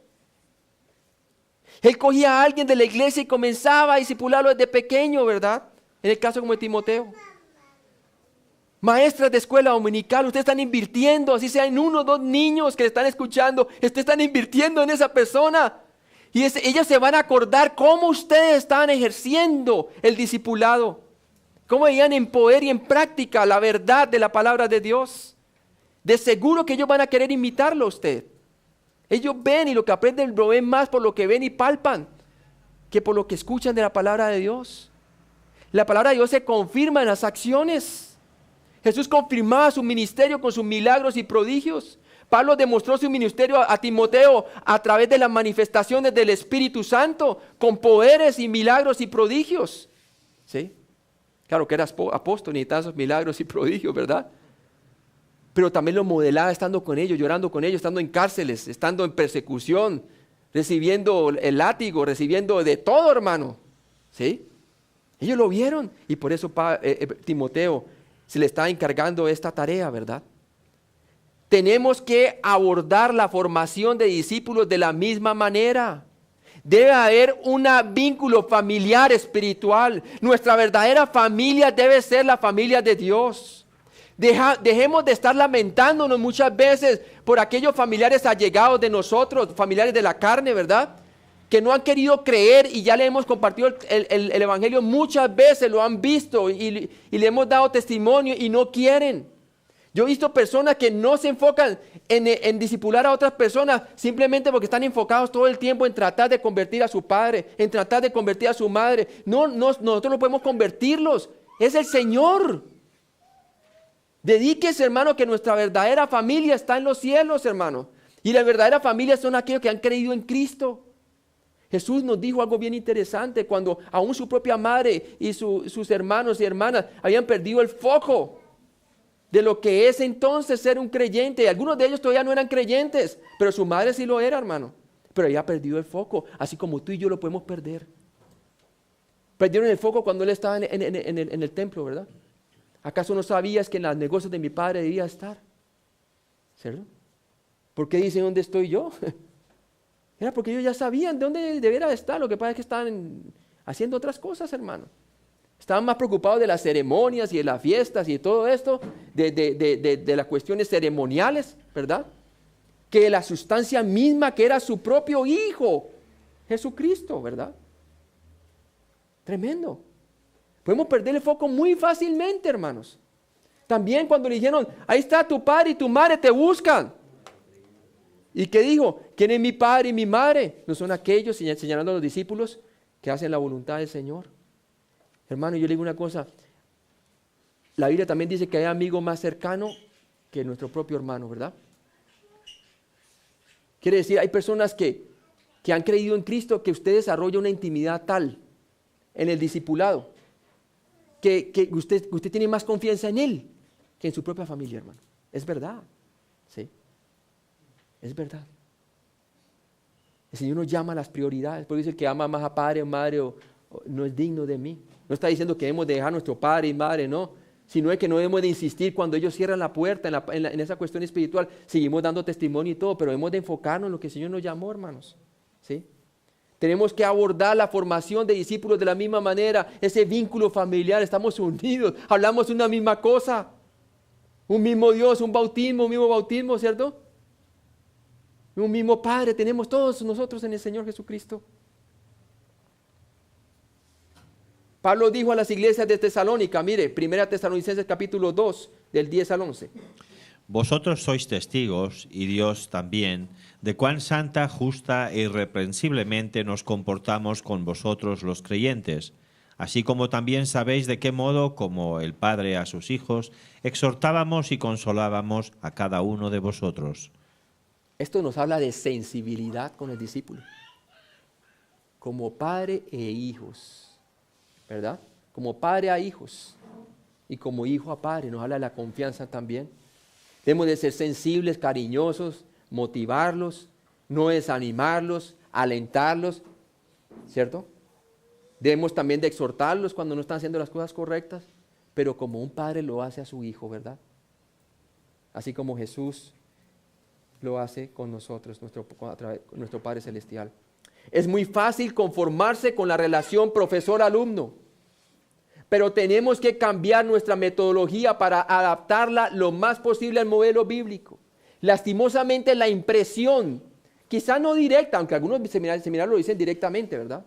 Él cogía a alguien de la iglesia y comenzaba a discipularlo desde pequeño, ¿verdad? En el caso como de Timoteo. Maestras de escuela dominical, ustedes están invirtiendo, así sea en 1 o 2 niños que le están escuchando, ustedes están invirtiendo en esa persona. Y ellos se van a acordar cómo ustedes estaban ejerciendo el discipulado. Cómo veían en poder y en práctica la verdad de la palabra de Dios. De seguro que ellos van a querer imitarlo a usted. Ellos ven, y lo que aprenden lo ven más por lo que ven y palpan que por lo que escuchan de la palabra de Dios. La palabra de Dios se confirma en las acciones. Jesús confirmaba su ministerio con sus milagros y prodigios. Pablo demostró su ministerio a Timoteo a través de las manifestaciones del Espíritu Santo, con poderes y milagros y prodigios. ¿Sí? Claro que eras apóstol, necesitaba esos milagros y prodigios, ¿verdad? Pero también lo modelaba estando con ellos, llorando con ellos, estando en cárceles, estando en persecución, recibiendo el látigo, recibiendo de todo, hermano. ¿Sí? Ellos lo vieron y por eso Timoteo se le está encargando esta tarea, ¿verdad? Tenemos que abordar la formación de discípulos de la misma manera. Debe haber un vínculo familiar espiritual. Nuestra verdadera familia debe ser la familia de Dios. Dejemos de estar lamentándonos muchas veces por aquellos familiares allegados de nosotros, familiares de la carne, ¿verdad? Que no han querido creer y ya le hemos compartido el Evangelio muchas veces, lo han visto y le hemos dado testimonio y no quieren. Yo he visto personas que no se enfocan en discipular a otras personas simplemente porque están enfocados todo el tiempo en tratar de convertir a su padre, en tratar de convertir a su madre. No, nosotros no podemos convertirlos, es el Señor. Dedíquese, hermano, que nuestra verdadera familia está en los cielos, hermano. Y la verdadera familia son aquellos que han creído en Cristo. Jesús nos dijo algo bien interesante cuando aún su propia madre y sus hermanos y hermanas habían perdido el foco de lo que es entonces ser un creyente. Algunos de ellos todavía no eran creyentes, pero su madre sí lo era, hermano. Pero ella ha perdido el foco, así como tú y yo lo podemos perder. Perdieron el foco cuando él estaba en el templo, ¿verdad? ¿Acaso no sabías que en los negocios de mi padre debía estar? ¿Cierto? ¿Por qué dicen dónde estoy yo? Era porque ellos ya sabían de dónde debiera estar. Lo que pasa es que estaban haciendo otras cosas, hermano. Estaban más preocupados de las ceremonias y de las fiestas y de todo esto, de las cuestiones ceremoniales, ¿verdad? Que de la sustancia misma que era su propio Hijo, Jesucristo, ¿verdad? Tremendo. Podemos perder el foco muy fácilmente, hermanos. También cuando le dijeron, ahí está tu padre y tu madre te buscan. ¿Y qué dijo? ¿Quién es mi padre y mi madre? No son aquellos, señalando a los discípulos, que hacen la voluntad del Señor. Hermano, yo le digo una cosa. La Biblia también dice que hay amigo más cercano que nuestro propio hermano, ¿verdad? Quiere decir, hay personas que han creído en Cristo, que usted desarrolla una intimidad tal en el discipulado, que usted tiene más confianza en Él que en su propia familia, hermano. Es verdad, ¿sí? Es verdad. El Señor nos llama a las prioridades. Porque dice, el que ama más a padre o madre no es digno de mí. No está diciendo que debemos de dejar a nuestro padre y madre, no. Sino es que no debemos de insistir cuando ellos cierran la puerta en esa cuestión espiritual. Seguimos dando testimonio y todo, pero debemos de enfocarnos en lo que el Señor nos llamó, hermanos. ¿Sí? Tenemos que abordar la formación de discípulos de la misma manera. Ese vínculo familiar, estamos unidos, hablamos una misma cosa. Un mismo Dios, un mismo bautismo, ¿cierto? Un mismo Padre tenemos todos nosotros en el Señor Jesucristo. Pablo dijo a las iglesias de Tesalónica, mire, 1 Tesalonicenses capítulo 2, del 10 al 11. Vosotros sois testigos, y Dios también, de cuán santa, justa e irreprensiblemente nos comportamos con vosotros los creyentes, así como también sabéis de qué modo, como el Padre a sus hijos, exhortábamos y consolábamos a cada uno de vosotros. Esto nos habla de sensibilidad con el discípulo, como padre e hijos, ¿verdad? Como padre a hijos y como hijo a padre, nos habla de la confianza también. Debemos de ser sensibles, cariñosos, motivarlos, no desanimarlos, alentarlos, ¿cierto? Debemos también de exhortarlos cuando no están haciendo las cosas correctas, pero como un padre lo hace a su hijo, ¿verdad? Así como Jesús lo hace con nosotros, nuestro Padre Celestial. Es muy fácil conformarse con la relación profesor-alumno, pero tenemos que cambiar nuestra metodología para adaptarla lo más posible al modelo bíblico. Lastimosamente la impresión, quizá no directa, aunque algunos seminarios lo dicen directamente, ¿verdad?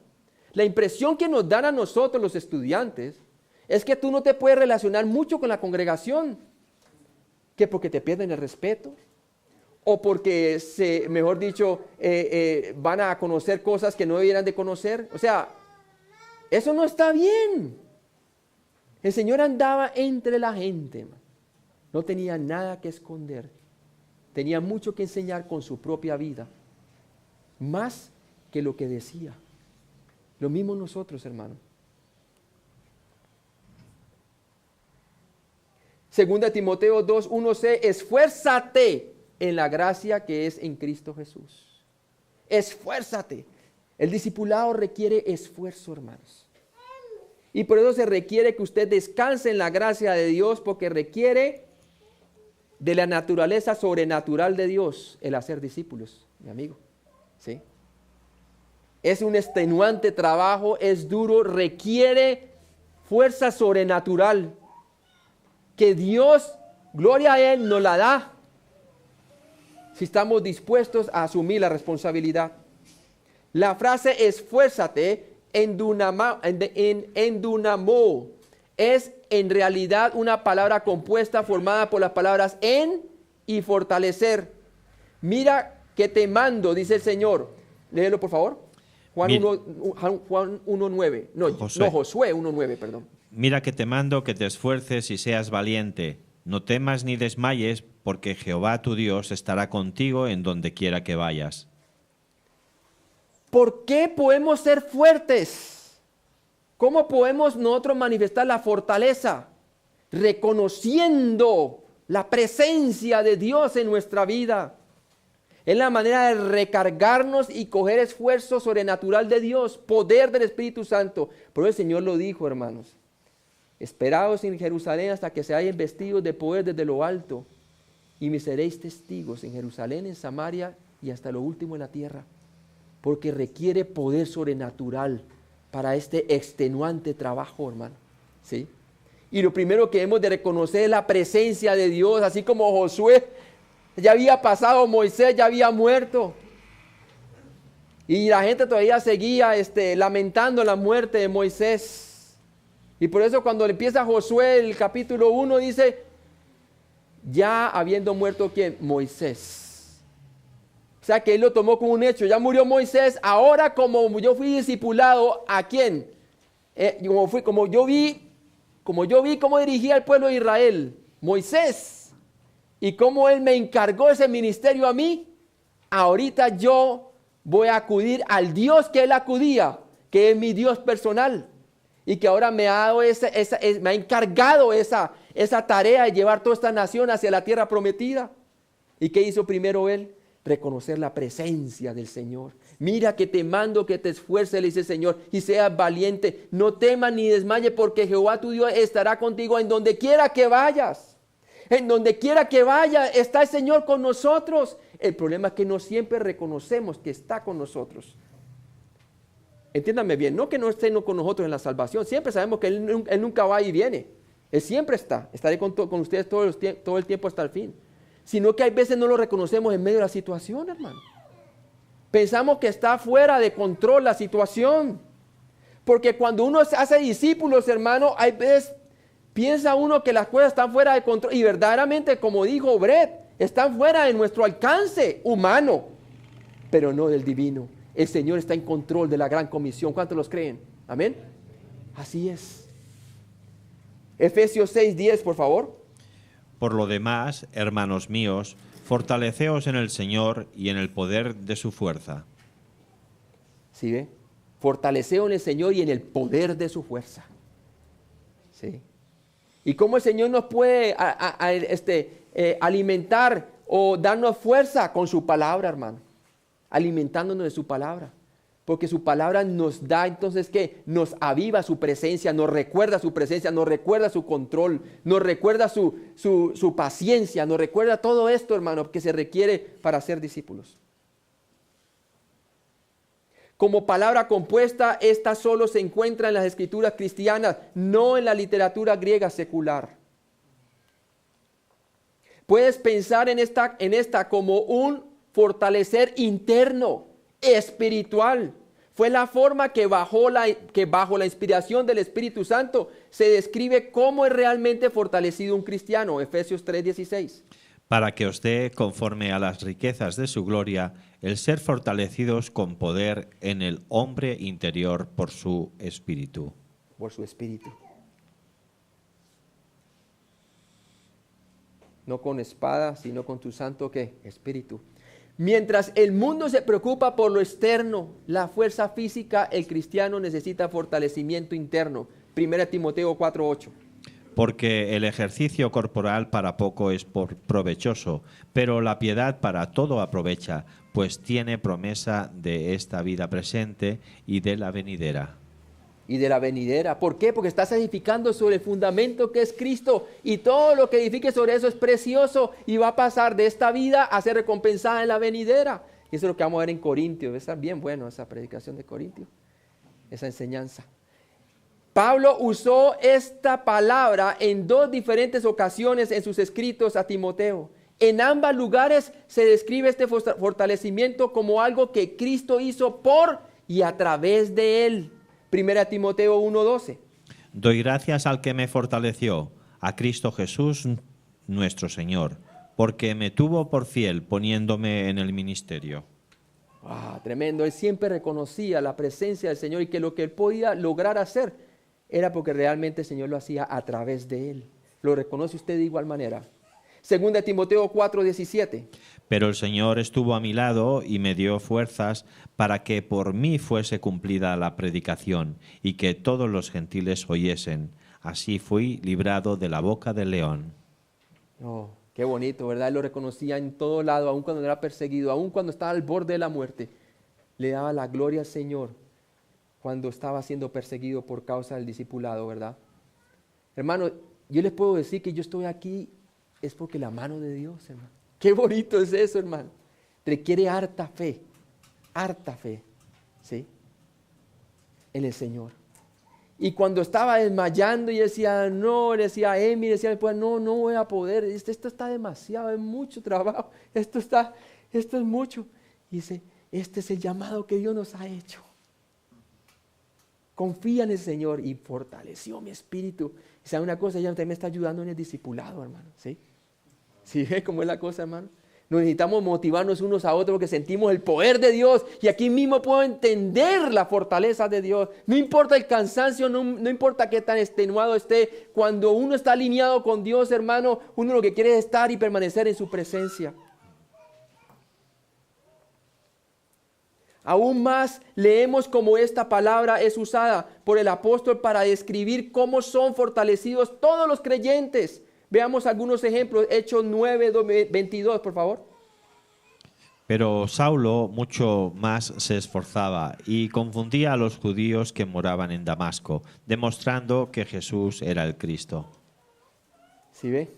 La impresión que nos dan a nosotros los estudiantes es que tú no te puedes relacionar mucho con la congregación, que porque te pierden el respeto, o porque, mejor dicho, van a conocer cosas que no debieran de conocer. O sea, eso no está bien. El Señor andaba entre la gente, No tenía nada que esconder. Tenía mucho que enseñar con su propia vida. Más que lo que decía. Lo mismo nosotros, hermano. Segunda Timoteo 2, 1c, esfuérzate en la gracia que es en Cristo Jesús. Esfuérzate. El discipulado requiere esfuerzo, hermanos. Y por eso se requiere que usted descanse en la gracia de Dios, porque requiere de la naturaleza sobrenatural de Dios el hacer discípulos, mi amigo. ¿Sí? Es un extenuante trabajo, es duro, requiere fuerza sobrenatural que Dios, gloria a Él, nos la da si estamos dispuestos a asumir la responsabilidad. La frase esfuérzate en endunamo es en realidad una palabra compuesta formada por las palabras en y fortalecer. Mira que te mando, dice el Señor. Léelo por favor. Juan 1:9. Josué 1:9, perdón. Mira que te mando que te esfuerces y seas valiente. No temas ni desmayes, porque Jehová tu Dios estará contigo en donde quiera que vayas. ¿Por qué podemos ser fuertes? ¿Cómo podemos nosotros manifestar la fortaleza? Reconociendo la presencia de Dios en nuestra vida. Es la manera de recargarnos y coger esfuerzo sobrenatural de Dios, poder del Espíritu Santo. Por eso el Señor lo dijo, hermanos. Esperaos en Jerusalén hasta que se hayan vestidos de poder desde lo alto. Y me seréis testigos en Jerusalén, en Samaria y hasta lo último en la tierra. Porque requiere poder sobrenatural para este extenuante trabajo, hermano. ¿Sí? Y lo primero que hemos de reconocer es la presencia de Dios, así como Josué ya había pasado, Moisés ya había muerto. Y la gente todavía seguía lamentando la muerte de Moisés. Y por eso cuando empieza Josué, el capítulo 1 dice, ya habiendo muerto ¿quién? Moisés. O sea que él lo tomó como un hecho. Ya murió Moisés. Ahora como yo fui discipulado, ¿a quién? Como yo vi cómo dirigía el pueblo de Israel, Moisés. Y cómo él me encargó ese ministerio a mí. Ahorita yo voy a acudir al Dios que él acudía, que es mi Dios personal. Y que ahora me ha dado me ha encargado esa tarea de llevar toda esta nación hacia la tierra prometida. ¿Y qué hizo primero él? Reconocer la presencia del Señor. Mira que te mando que te esfuerces, le dice el Señor, y seas valiente. No temas ni desmayes, porque Jehová tu Dios estará contigo en donde quiera que vayas. En donde quiera que vaya está el Señor con nosotros. El problema es que no siempre reconocemos que está con nosotros. Entiéndame bien, no que no esté con nosotros en la salvación. Siempre sabemos que Él nunca va y viene. Él siempre está. Estaré con ustedes todo el tiempo hasta el fin. Sino que hay veces no lo reconocemos en medio de la situación, hermano. Pensamos que está fuera de control la situación. Porque cuando uno hace discípulos, hermano, hay veces piensa uno que las cosas están fuera de control. Y verdaderamente, como dijo Brett, están fuera de nuestro alcance humano, pero no del divino. El Señor está en control de la gran comisión. ¿Cuántos los creen? Amén. Así es. Efesios 6:10, por favor. Por lo demás, hermanos míos, fortaleceos en el Señor y en el poder de su fuerza. ¿Sí ve? Fortaleceos en el Señor y en el poder de su fuerza. ¿Sí? ¿Y cómo el Señor nos puede alimentar o darnos fuerza? Con su palabra, hermano. Alimentándonos de su palabra. Porque su palabra nos da entonces que nos aviva su presencia, nos recuerda su presencia, nos recuerda su control, nos recuerda su paciencia, nos recuerda todo esto, hermano, que se requiere para ser discípulos. Como palabra compuesta, esta solo se encuentra en las escrituras cristianas, no en la literatura griega secular. Puedes pensar en esta como un fortalecer interno, espiritual. Fue la forma que bajo la inspiración del Espíritu Santo se describe cómo es realmente fortalecido un cristiano. Efesios 3:16. Para que os dé, conforme a las riquezas de su gloria, el ser fortalecidos con poder en el hombre interior por su Espíritu. Por su Espíritu. no con espada, sino con tu santo ¿qué? Espíritu. Mientras el mundo se preocupa por lo externo, la fuerza física, el cristiano necesita fortalecimiento interno. 1 Timoteo 4:8. Porque el ejercicio corporal para poco es provechoso, pero la piedad para todo aprovecha, pues tiene promesa de esta vida presente y de la venidera. Y de la venidera. ¿Por qué? Porque estás edificando sobre el fundamento que es Cristo, y todo lo que edifiques sobre eso es precioso y va a pasar de esta vida a ser recompensada en la venidera. Y eso es lo que vamos a ver en Corintios. Está bien bueno esa predicación de Corintios, esa enseñanza. Pablo usó esta palabra en 2 diferentes ocasiones en sus escritos a Timoteo. En ambos lugares se describe este fortalecimiento como algo que Cristo hizo por y a través de él. 1 Timoteo 1:12. Doy gracias al que me fortaleció, a Cristo Jesús nuestro Señor, porque me tuvo por fiel poniéndome en el ministerio. Wow, tremendo. Él siempre reconocía la presencia del Señor y que lo que él podía lograr hacer era porque realmente el Señor lo hacía a través de él. ¿Lo reconoce usted de igual manera? 2 Timoteo 4:17. Pero el Señor estuvo a mi lado y me dio fuerzas para que por mí fuese cumplida la predicación y que todos los gentiles oyesen. Así fui librado de la boca del león. Oh, qué bonito, ¿verdad? Él lo reconocía en todo lado, aun cuando era perseguido, aun cuando estaba al borde de la muerte. Le daba la gloria al Señor cuando estaba siendo perseguido por causa del discipulado, ¿verdad? Hermano, yo les puedo decir que yo estoy aquí es porque la mano de Dios, hermano. Qué bonito es eso, hermano. Requiere harta fe, ¿sí? En el Señor. Y cuando estaba desmayando y decía, no, le decía a Emi, decía, pues no voy a poder, esto está demasiado, es mucho trabajo, esto es mucho. Y dice, este es el llamado que Dios nos ha hecho. Confía en el Señor y fortaleció mi espíritu. Y sabe una cosa, ella también me está ayudando en el discipulado, hermano, ¿sí? ¿Sí ve cómo es la cosa, hermano? Nos necesitamos motivarnos unos a otros porque sentimos el poder de Dios y aquí mismo puedo entender la fortaleza de Dios. No importa el cansancio, no importa qué tan extenuado esté. Cuando uno está alineado con Dios, hermano, uno lo que quiere es estar y permanecer en su presencia. Aún más leemos cómo esta palabra es usada por el apóstol para describir cómo son fortalecidos todos los creyentes. Veamos algunos ejemplos. Hechos 9:22, por favor. Pero Saulo mucho más se esforzaba y confundía a los judíos que moraban en Damasco, demostrando que Jesús era el Cristo. ¿Sí ve?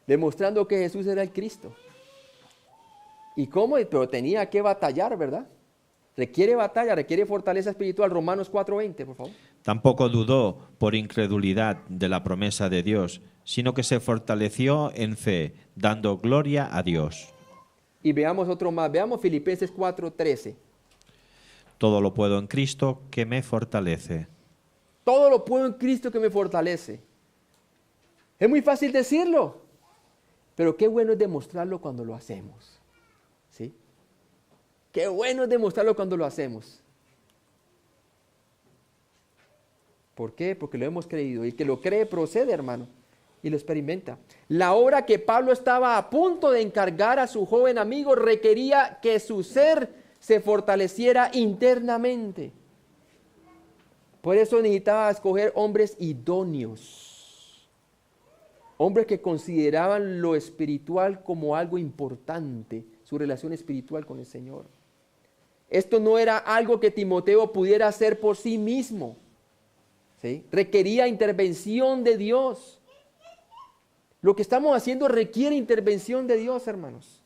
Demostrando que Jesús era el Cristo. ¿Y cómo? Pero tenía que batallar, ¿verdad? Requiere batalla, requiere fortaleza espiritual. Romanos 4:20, por favor. Tampoco dudó por incredulidad de la promesa de Dios, sino que se fortaleció en fe, dando gloria a Dios. Y veamos otro más. Veamos Filipenses 4:13. Todo lo puedo en Cristo que me fortalece. Todo lo puedo en Cristo que me fortalece. Es muy fácil decirlo, pero qué bueno es demostrarlo cuando lo hacemos. ¿Sí? Qué bueno es demostrarlo cuando lo hacemos. ¿Por qué? Porque lo hemos creído. Y el que lo cree procede, hermano, y lo experimenta. La obra que Pablo estaba a punto de encargar a su joven amigo requería que su ser se fortaleciera internamente. Por eso necesitaba escoger hombres idóneos. Hombres que consideraban lo espiritual como algo importante, su relación espiritual con el Señor. Esto no era algo que Timoteo pudiera hacer por sí mismo. ¿Sí? Requería intervención de Dios. Lo que estamos haciendo requiere intervención de Dios, hermanos.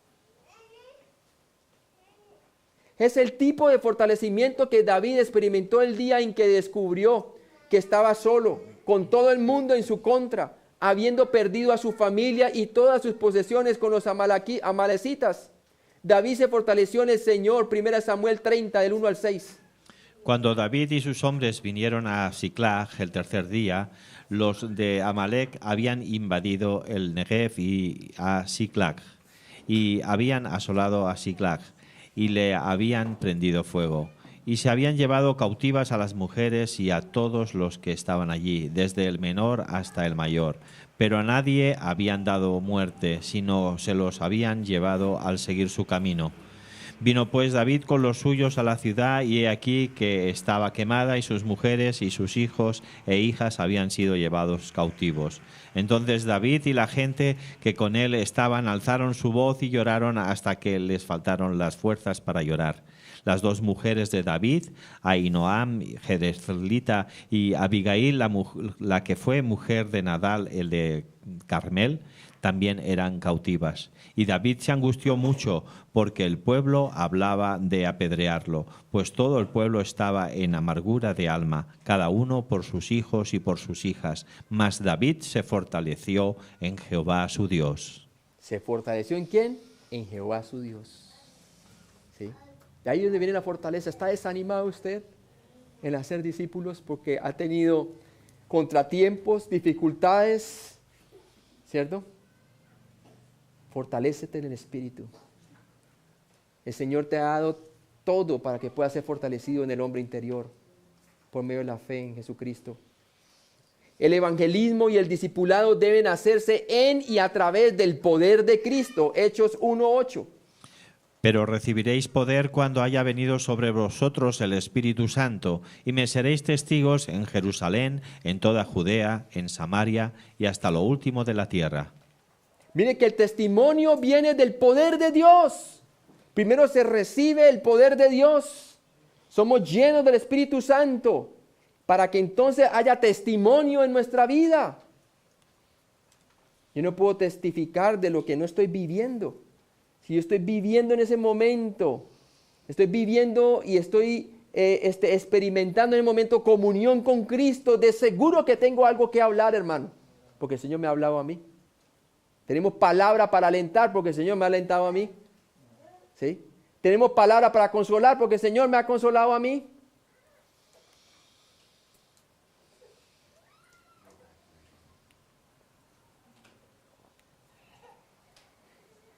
Es el tipo de fortalecimiento que David experimentó el día en que descubrió que estaba solo, con todo el mundo en su contra, habiendo perdido a su familia y todas sus posesiones con los amalecitas. David se fortaleció en el Señor, 1 Samuel 30, del 1 al 6. Cuando David y sus hombres vinieron a Siclag el tercer día, los de Amalec habían invadido el Negev y a Siclag, y habían asolado a Siclag, y le habían prendido fuego. y se habían llevado cautivas a las mujeres y a todos los que estaban allí, desde el menor hasta el mayor. Pero a nadie habían dado muerte, sino se los habían llevado al seguir su camino. Vino pues David con los suyos a la ciudad, y he aquí que estaba quemada, y sus mujeres y sus hijos e hijas habían sido llevados cautivos. Entonces David y la gente que con él estaban alzaron su voz y lloraron hasta que les faltaron las fuerzas para llorar. Las dos mujeres de David, Ahinoam, Jezreelita, y Abigail, la que fue mujer de Nadal, el de Carmel, también eran cautivas. Y David se angustió mucho porque el pueblo hablaba de apedrearlo, pues todo el pueblo estaba en amargura de alma, cada uno por sus hijos y por sus hijas. Mas David se fortaleció en Jehová su Dios. ¿Se fortaleció en quién? En Jehová su Dios. ¿Sí? De ahí es donde viene la fortaleza. ¿Está desanimado usted en hacer discípulos porque ha tenido contratiempos, dificultades? ¿Cierto? Fortalécete en el Espíritu. El Señor te ha dado todo para que puedas ser fortalecido en el hombre interior por medio de la fe en Jesucristo. El evangelismo y el discipulado deben hacerse en y a través del poder de Cristo. Hechos 1:8. Pero recibiréis poder cuando haya venido sobre vosotros el Espíritu Santo, y me seréis testigos en Jerusalén, en toda Judea, en Samaria y hasta lo último de la tierra. Mire que el testimonio viene del poder de Dios. Primero se recibe el poder de Dios. Somos llenos del Espíritu Santo para que entonces haya testimonio en nuestra vida. Yo no puedo testificar de lo que no estoy viviendo. Si yo estoy viviendo en ese momento, estoy viviendo y estoy experimentando en el momento comunión con Cristo, de seguro que tengo algo que hablar, hermano, porque el Señor me ha hablado a mí. Tenemos palabra para alentar porque el Señor me ha alentado a mí. ¿Sí? Tenemos palabra para consolar porque el Señor me ha consolado a mí.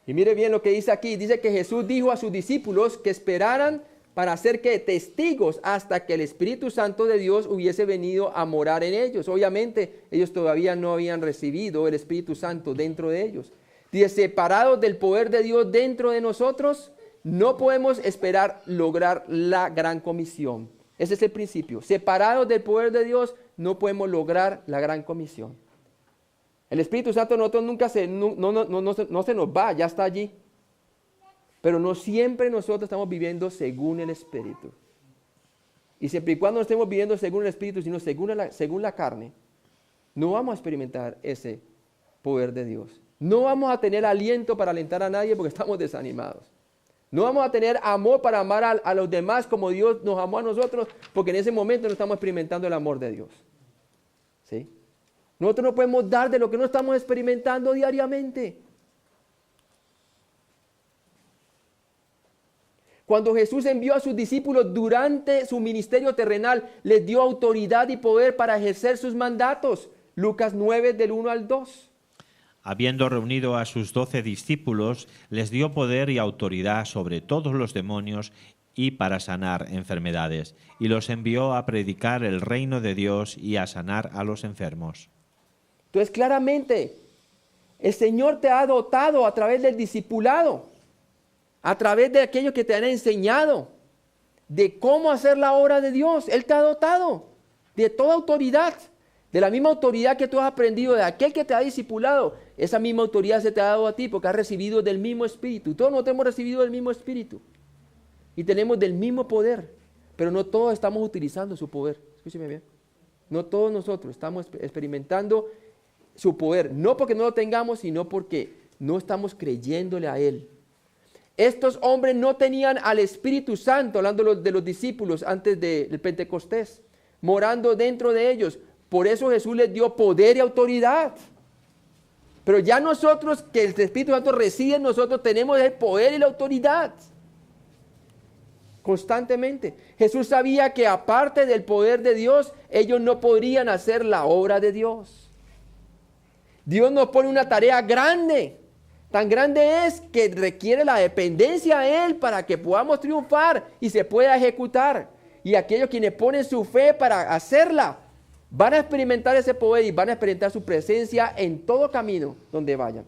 Y mire bien lo que dice aquí. Dice que Jesús dijo a sus discípulos que esperaran para ser que testigos hasta que el Espíritu Santo de Dios hubiese venido a morar en ellos. Obviamente ellos todavía no habían recibido el Espíritu Santo dentro de ellos. Dice, separados del poder de Dios dentro de nosotros, no podemos esperar lograr la gran comisión. Ese es el principio. Separados del poder de Dios, no podemos lograr la gran comisión. El Espíritu Santo nosotros nunca se nos va, ya está allí. Pero no siempre nosotros estamos viviendo según el Espíritu. Y siempre y cuando no estemos viviendo según el Espíritu, sino según la carne, no vamos a experimentar ese poder de Dios. No vamos a tener aliento para alentar a nadie porque estamos desanimados. No vamos a tener amor para amar a los demás como Dios nos amó a nosotros, porque en ese momento no estamos experimentando el amor de Dios. ¿Sí? Nosotros no podemos dar de lo que no estamos experimentando diariamente. Cuando Jesús envió a sus discípulos durante su ministerio terrenal, les dio autoridad y poder para ejercer sus mandatos. Lucas 9, del 1 al 2. Habiendo reunido a sus 12 discípulos, les dio poder y autoridad sobre todos los demonios y para sanar enfermedades, y los envió a predicar el reino de Dios y a sanar a los enfermos. Entonces, claramente, el Señor te ha dotado a través del discipulado, a través de aquellos que te han enseñado de cómo hacer la obra de Dios. Él te ha dotado de toda autoridad, de la misma autoridad que tú has aprendido de aquel que te ha discipulado. Esa misma autoridad se te ha dado a ti porque has recibido del mismo Espíritu. Todos nosotros hemos recibido del mismo Espíritu y tenemos del mismo poder, pero no todos estamos utilizando su poder. Escúcheme bien. No todos nosotros estamos experimentando su poder, no porque no lo tengamos, sino porque no estamos creyéndole a Él. Estos hombres no tenían al Espíritu Santo, hablando de los discípulos antes del Pentecostés, morando dentro de ellos. Por eso Jesús les dio poder y autoridad. Pero ya nosotros, que el Espíritu Santo reside en nosotros, tenemos el poder y la autoridad. Constantemente. Jesús sabía que aparte del poder de Dios, ellos no podrían hacer la obra de Dios. Dios nos pone una tarea grande. Tan grande es que requiere la dependencia a Él para que podamos triunfar y se pueda ejecutar. Y aquellos quienes ponen su fe para hacerla, van a experimentar ese poder y van a experimentar su presencia en todo camino donde vayan.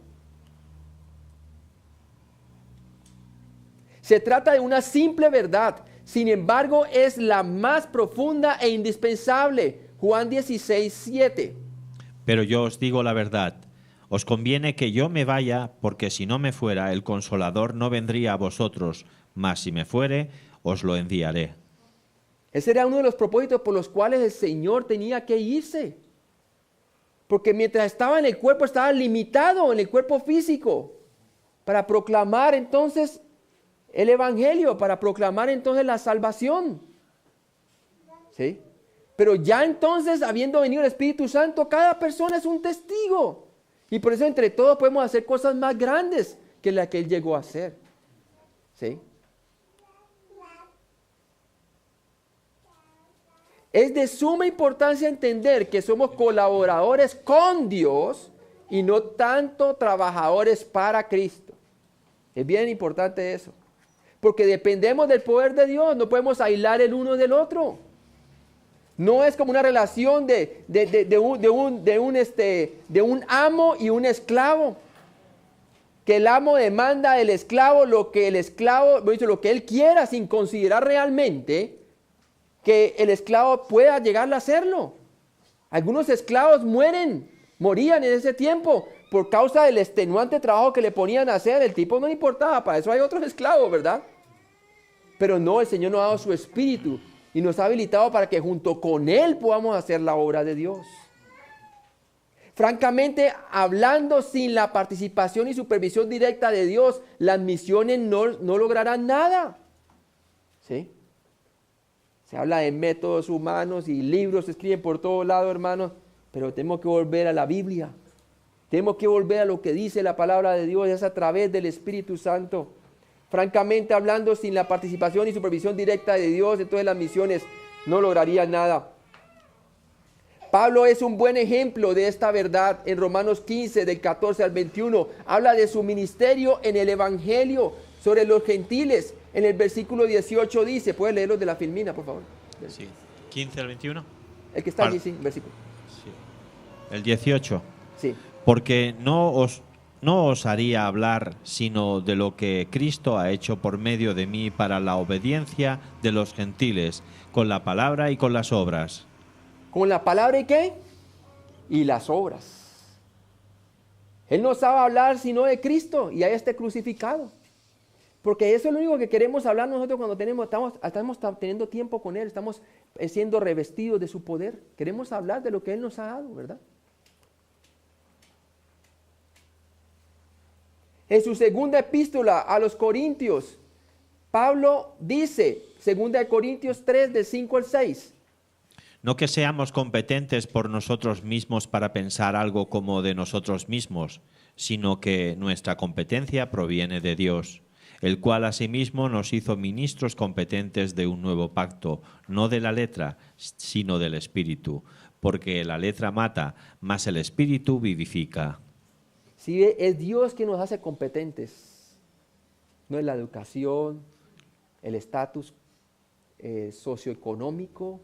Se trata de una simple verdad, sin embargo es la más profunda e indispensable. Juan 16:7. Pero yo os digo la verdad, os conviene que yo me vaya, porque si no me fuera, el Consolador no vendría a vosotros, mas si me fuere, os lo enviaré. Ese era uno de los propósitos por los cuales el Señor tenía que irse. Porque mientras estaba en el cuerpo, estaba limitado en el cuerpo físico para proclamar entonces el Evangelio, para proclamar entonces la salvación. ¿Sí? Pero ya entonces, habiendo venido el Espíritu Santo, cada persona es un testigo. Y por eso entre todos podemos hacer cosas más grandes que las que Él llegó a hacer. ¿Sí? Es de suma importancia entender que somos colaboradores con Dios y no tanto trabajadores para Cristo. Es bien importante eso. Porque dependemos del poder de Dios, no podemos aislar el uno del otro. No es como una relación de un amo y un esclavo. Que el amo demanda del esclavo lo que el esclavo, lo que él quiera, sin considerar realmente que el esclavo pueda llegar a hacerlo. Algunos esclavos morían en ese tiempo por causa del extenuante trabajo que le ponían a hacer. El tipo no le importaba, para eso hay otros esclavos, ¿verdad? Pero no, el Señor nos ha dado su espíritu y nos ha habilitado para que junto con Él podamos hacer la obra de Dios. Francamente, hablando sin la participación y supervisión directa de Dios, las misiones no lograrán nada. ¿Sí? Se habla de métodos humanos y libros se escriben por todos lados, hermanos, pero tenemos que volver a la Biblia. Tenemos que volver a lo que dice la palabra de Dios, es a través del Espíritu Santo. Francamente, hablando sin la participación y supervisión directa de Dios, entonces las misiones no lograrían nada. Pablo es un buen ejemplo de esta verdad en Romanos 15, del 14 al 21. Habla de su ministerio en el Evangelio sobre los gentiles. En el versículo 18 dice, ¿puedes leerlo de la Filmina, por favor? Sí, 15 al 21. El que está allí, sí, versículo. Sí. El 18. Sí. Porque no os haría hablar sino de lo que Cristo ha hecho por medio de mí para la obediencia de los gentiles, con la palabra y con las obras. ¿Con la palabra y qué? Y las obras. Él no sabe hablar sino de Cristo y a este crucificado. Porque eso es lo único que queremos hablar nosotros cuando estamos teniendo tiempo con Él, estamos siendo revestidos de su poder. Queremos hablar de lo que Él nos ha dado, ¿verdad? En su segunda epístola a los Corintios, Pablo dice, 2 Corintios 3, del 5 al 6. No que seamos competentes por nosotros mismos para pensar algo como de nosotros mismos, sino que nuestra competencia proviene de Dios, el cual asimismo nos hizo ministros competentes de un nuevo pacto, no de la letra, sino del Espíritu, porque la letra mata, mas el Espíritu vivifica. Sí, es Dios quien nos hace competentes, no es la educación, el estatus socioeconómico,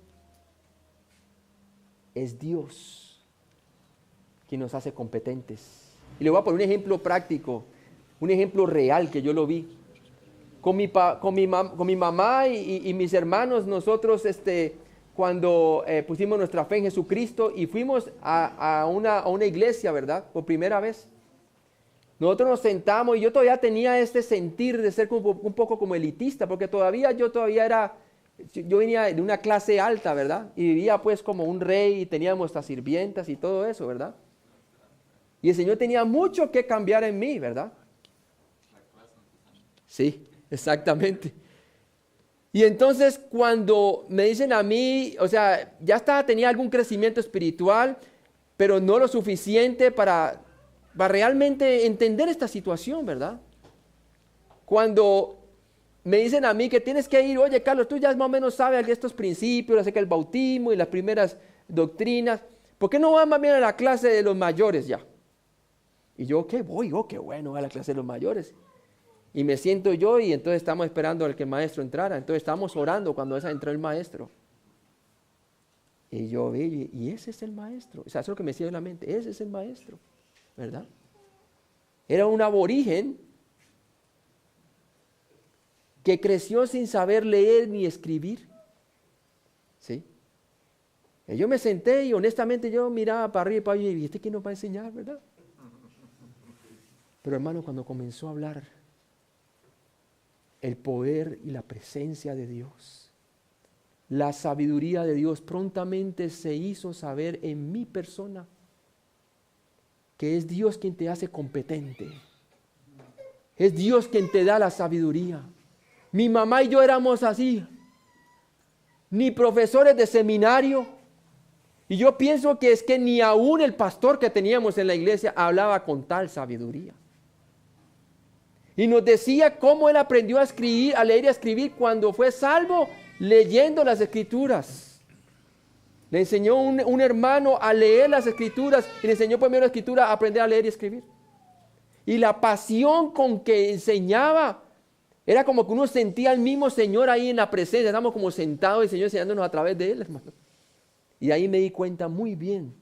es Dios quien nos hace competentes. Y le voy a poner un ejemplo práctico, un ejemplo real que yo lo vi. Con mi mamá y mis hermanos, nosotros cuando pusimos nuestra fe en Jesucristo y fuimos a una iglesia, ¿verdad? Por primera vez. Nosotros nos sentamos y yo todavía tenía este sentir de ser un poco como elitista, porque yo venía de una clase alta, ¿verdad? Y vivía pues como un rey y teníamos nuestras sirvientas y todo eso, ¿verdad? Y el Señor tenía mucho que cambiar en mí, ¿verdad? Sí, exactamente. Y entonces cuando me dicen a mí, o sea, tenía algún crecimiento espiritual, pero no lo suficiente para realmente entender esta situación, ¿verdad? Cuando me dicen a mí que tienes que ir, oye Carlos, tú ya más o menos sabes estos principios acerca del bautismo y las primeras doctrinas, ¿por qué no vas más bien a la clase de los mayores ya? Y yo, ¿qué voy? Oh, qué bueno, a la clase de los mayores. Y me siento yo y entonces estamos esperando a que el maestro entrara. Entonces estamos orando cuando entró el maestro. Y yo vi, y ese es el maestro. O sea, eso es lo que me decía en la mente. Ese es el maestro, ¿verdad? Era un aborigen que creció sin saber leer ni escribir. ¿Sí? Y yo me senté y honestamente yo miraba para arriba y para abajo y dije, ¿este quién nos va a enseñar, verdad? Pero hermano, cuando comenzó a hablar el poder y la presencia de Dios, la sabiduría de Dios prontamente se hizo saber en mi persona, que es Dios quien te hace competente. Es Dios quien te da la sabiduría. Mi mamá y yo éramos así, ni profesores de seminario. Y yo pienso que es que ni aún el pastor que teníamos en la iglesia hablaba con tal sabiduría. Y nos decía cómo él aprendió a escribir, a leer y a escribir cuando fue salvo, leyendo las escrituras. Le enseñó un hermano a leer las escrituras y le enseñó primero la escritura a aprender a leer y escribir. Y la pasión con que enseñaba era como que uno sentía al mismo Señor ahí en la presencia. Estábamos como sentados y el Señor enseñándonos a través de él, hermano. Y ahí me di cuenta muy bien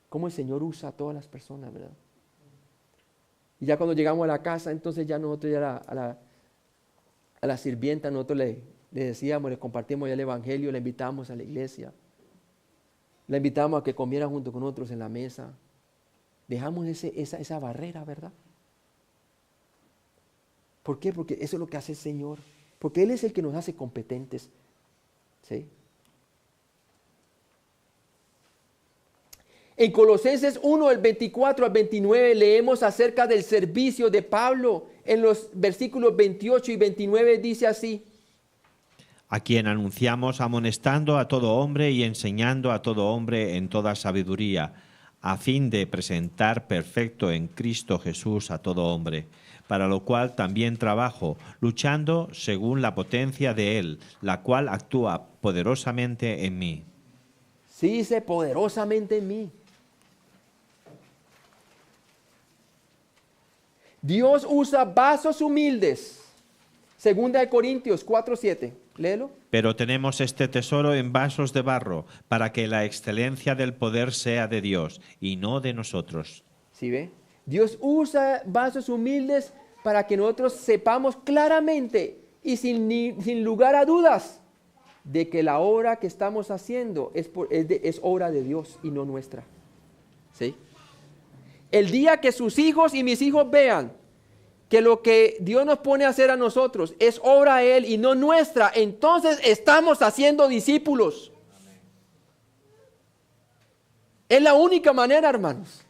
cómo el Señor usa a todas las personas, ¿verdad? Y ya cuando llegamos a la casa, entonces ya nosotros ya a la sirvienta, nosotros le decíamos, le compartimos ya el evangelio, le invitamos a la iglesia. La invitamos a que comiera junto con nosotros en la mesa. Dejamos esa barrera, ¿verdad? ¿Por qué? Porque eso es lo que hace el Señor. Porque Él es el que nos hace competentes. ¿Sí? En Colosenses 1, del 24 al 29, leemos acerca del servicio de Pablo. En los versículos 28 y 29 dice así: a quien anunciamos amonestando a todo hombre y enseñando a todo hombre en toda sabiduría, a fin de presentar perfecto en Cristo Jesús a todo hombre, para lo cual también trabajo, luchando según la potencia de Él, la cual actúa poderosamente en mí. Sí, dice poderosamente en mí. Dios usa vasos humildes. 2 Corintios 4:7. Léelo. Pero tenemos este tesoro en vasos de barro, para que la excelencia del poder sea de Dios y no de nosotros. ¿Sí ve? Dios usa vasos humildes para que nosotros sepamos claramente y sin lugar a dudas de que la obra que estamos haciendo es obra de Dios y no nuestra. ¿Sí? El día que sus hijos y mis hijos vean que lo que Dios nos pone a hacer a nosotros es obra de Él y no nuestra, entonces estamos haciendo discípulos. Es la única manera, hermanos.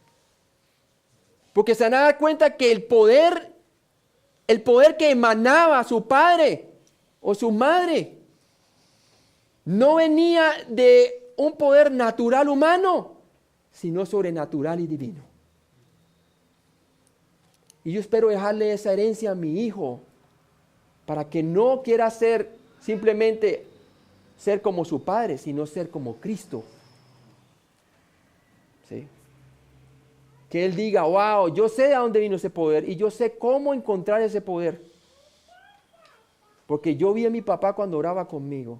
Porque se van a dar cuenta que el poder que emanaba su padre o su madre, no venía de un poder natural humano, sino sobrenatural y divino. Y yo espero dejarle esa herencia a mi hijo, para que no quiera simplemente ser como su padre, sino ser como Cristo. ¿Sí? Que él diga, wow, yo sé de dónde vino ese poder y yo sé cómo encontrar ese poder. Porque yo vi a mi papá cuando oraba conmigo.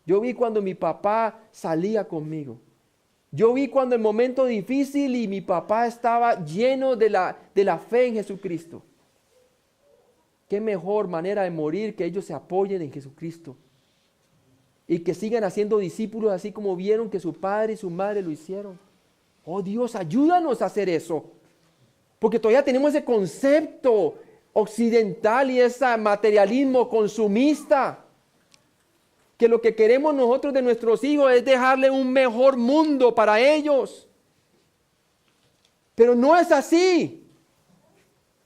Yo vi cuando mi papá salía conmigo. Yo vi cuando el momento difícil y mi papá estaba lleno de la fe en Jesucristo. Qué mejor manera de morir que ellos se apoyen en Jesucristo. Y que sigan haciendo discípulos así como vieron que su padre y su madre lo hicieron. Oh Dios, ayúdanos a hacer eso. Porque todavía tenemos ese concepto occidental y ese materialismo consumista. Que lo que queremos nosotros de nuestros hijos es dejarle un mejor mundo para ellos. Pero no es así.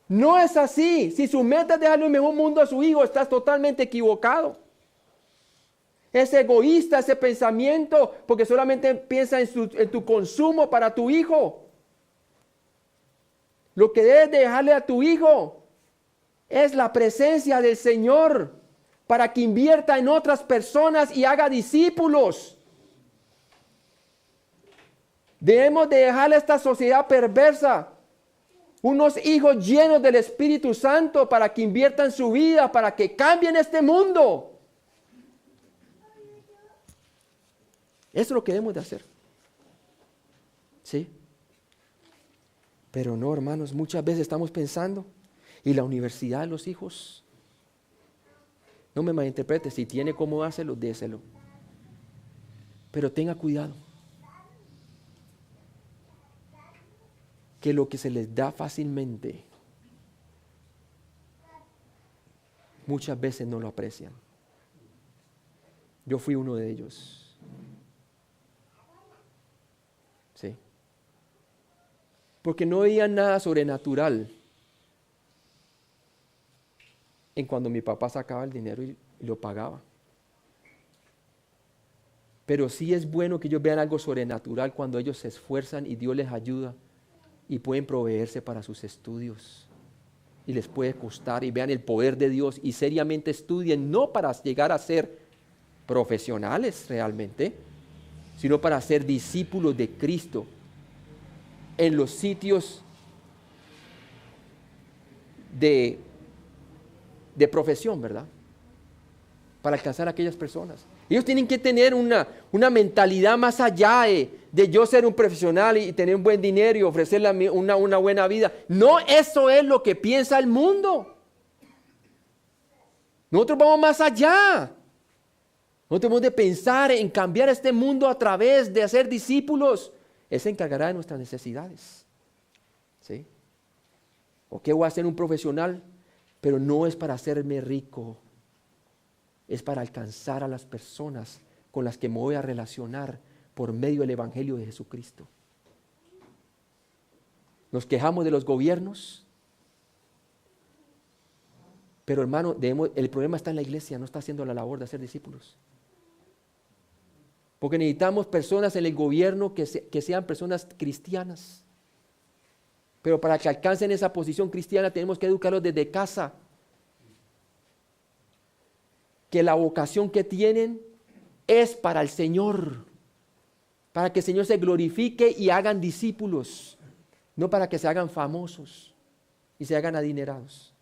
No es así. Si su meta es dejarle un mejor mundo a su hijo, estás totalmente equivocado. Es egoísta ese pensamiento porque solamente piensa en tu consumo para tu hijo. Lo que debes dejarle a tu hijo es la presencia del Señor para que invierta en otras personas y haga discípulos. Debemos de dejarle a esta sociedad perversa Unos hijos llenos del Espíritu Santo para que inviertan su vida, para que cambien este mundo. Eso es lo que debemos de hacer. ¿Sí? Pero no, hermanos, muchas veces estamos pensando, ¿y la universidad de los hijos? No me malinterprete, si tiene cómo hacerlo, déselo. Pero tenga cuidado. Que lo que se les da fácilmente, muchas veces no lo aprecian. Yo fui uno de ellos. Sí. Porque no veía nada sobrenatural en cuando mi papá sacaba el dinero y lo pagaba. Pero sí es bueno que ellos vean algo sobrenatural cuando ellos se esfuerzan y Dios les ayuda y pueden proveerse para sus estudios. Y les puede costar y vean el poder de Dios y seriamente estudien, no para llegar a ser profesionales realmente, sino para ser discípulos de Cristo en los sitios de profesión, ¿verdad? Para alcanzar a aquellas personas. Ellos tienen que tener una mentalidad más allá de yo ser un profesional y tener un buen dinero y ofrecerle una buena vida. No, eso es lo que piensa el mundo. Nosotros vamos más allá. Nosotros tenemos de pensar en cambiar este mundo a través de hacer discípulos. Él se encargará de nuestras necesidades. ¿Sí? ¿O qué voy a ser un profesional? Pero no es para hacerme rico. Es para alcanzar a las personas con las que me voy a relacionar por medio del Evangelio de Jesucristo. Nos quejamos de los gobiernos, pero hermano, el problema está en la iglesia, no está haciendo la labor de hacer discípulos. Porque necesitamos personas en el gobierno que sean personas cristianas. Pero para que alcancen esa posición cristiana tenemos que educarlos desde casa. Que la vocación que tienen es para el Señor, para que el Señor se glorifique y hagan discípulos, no para que se hagan famosos y se hagan adinerados.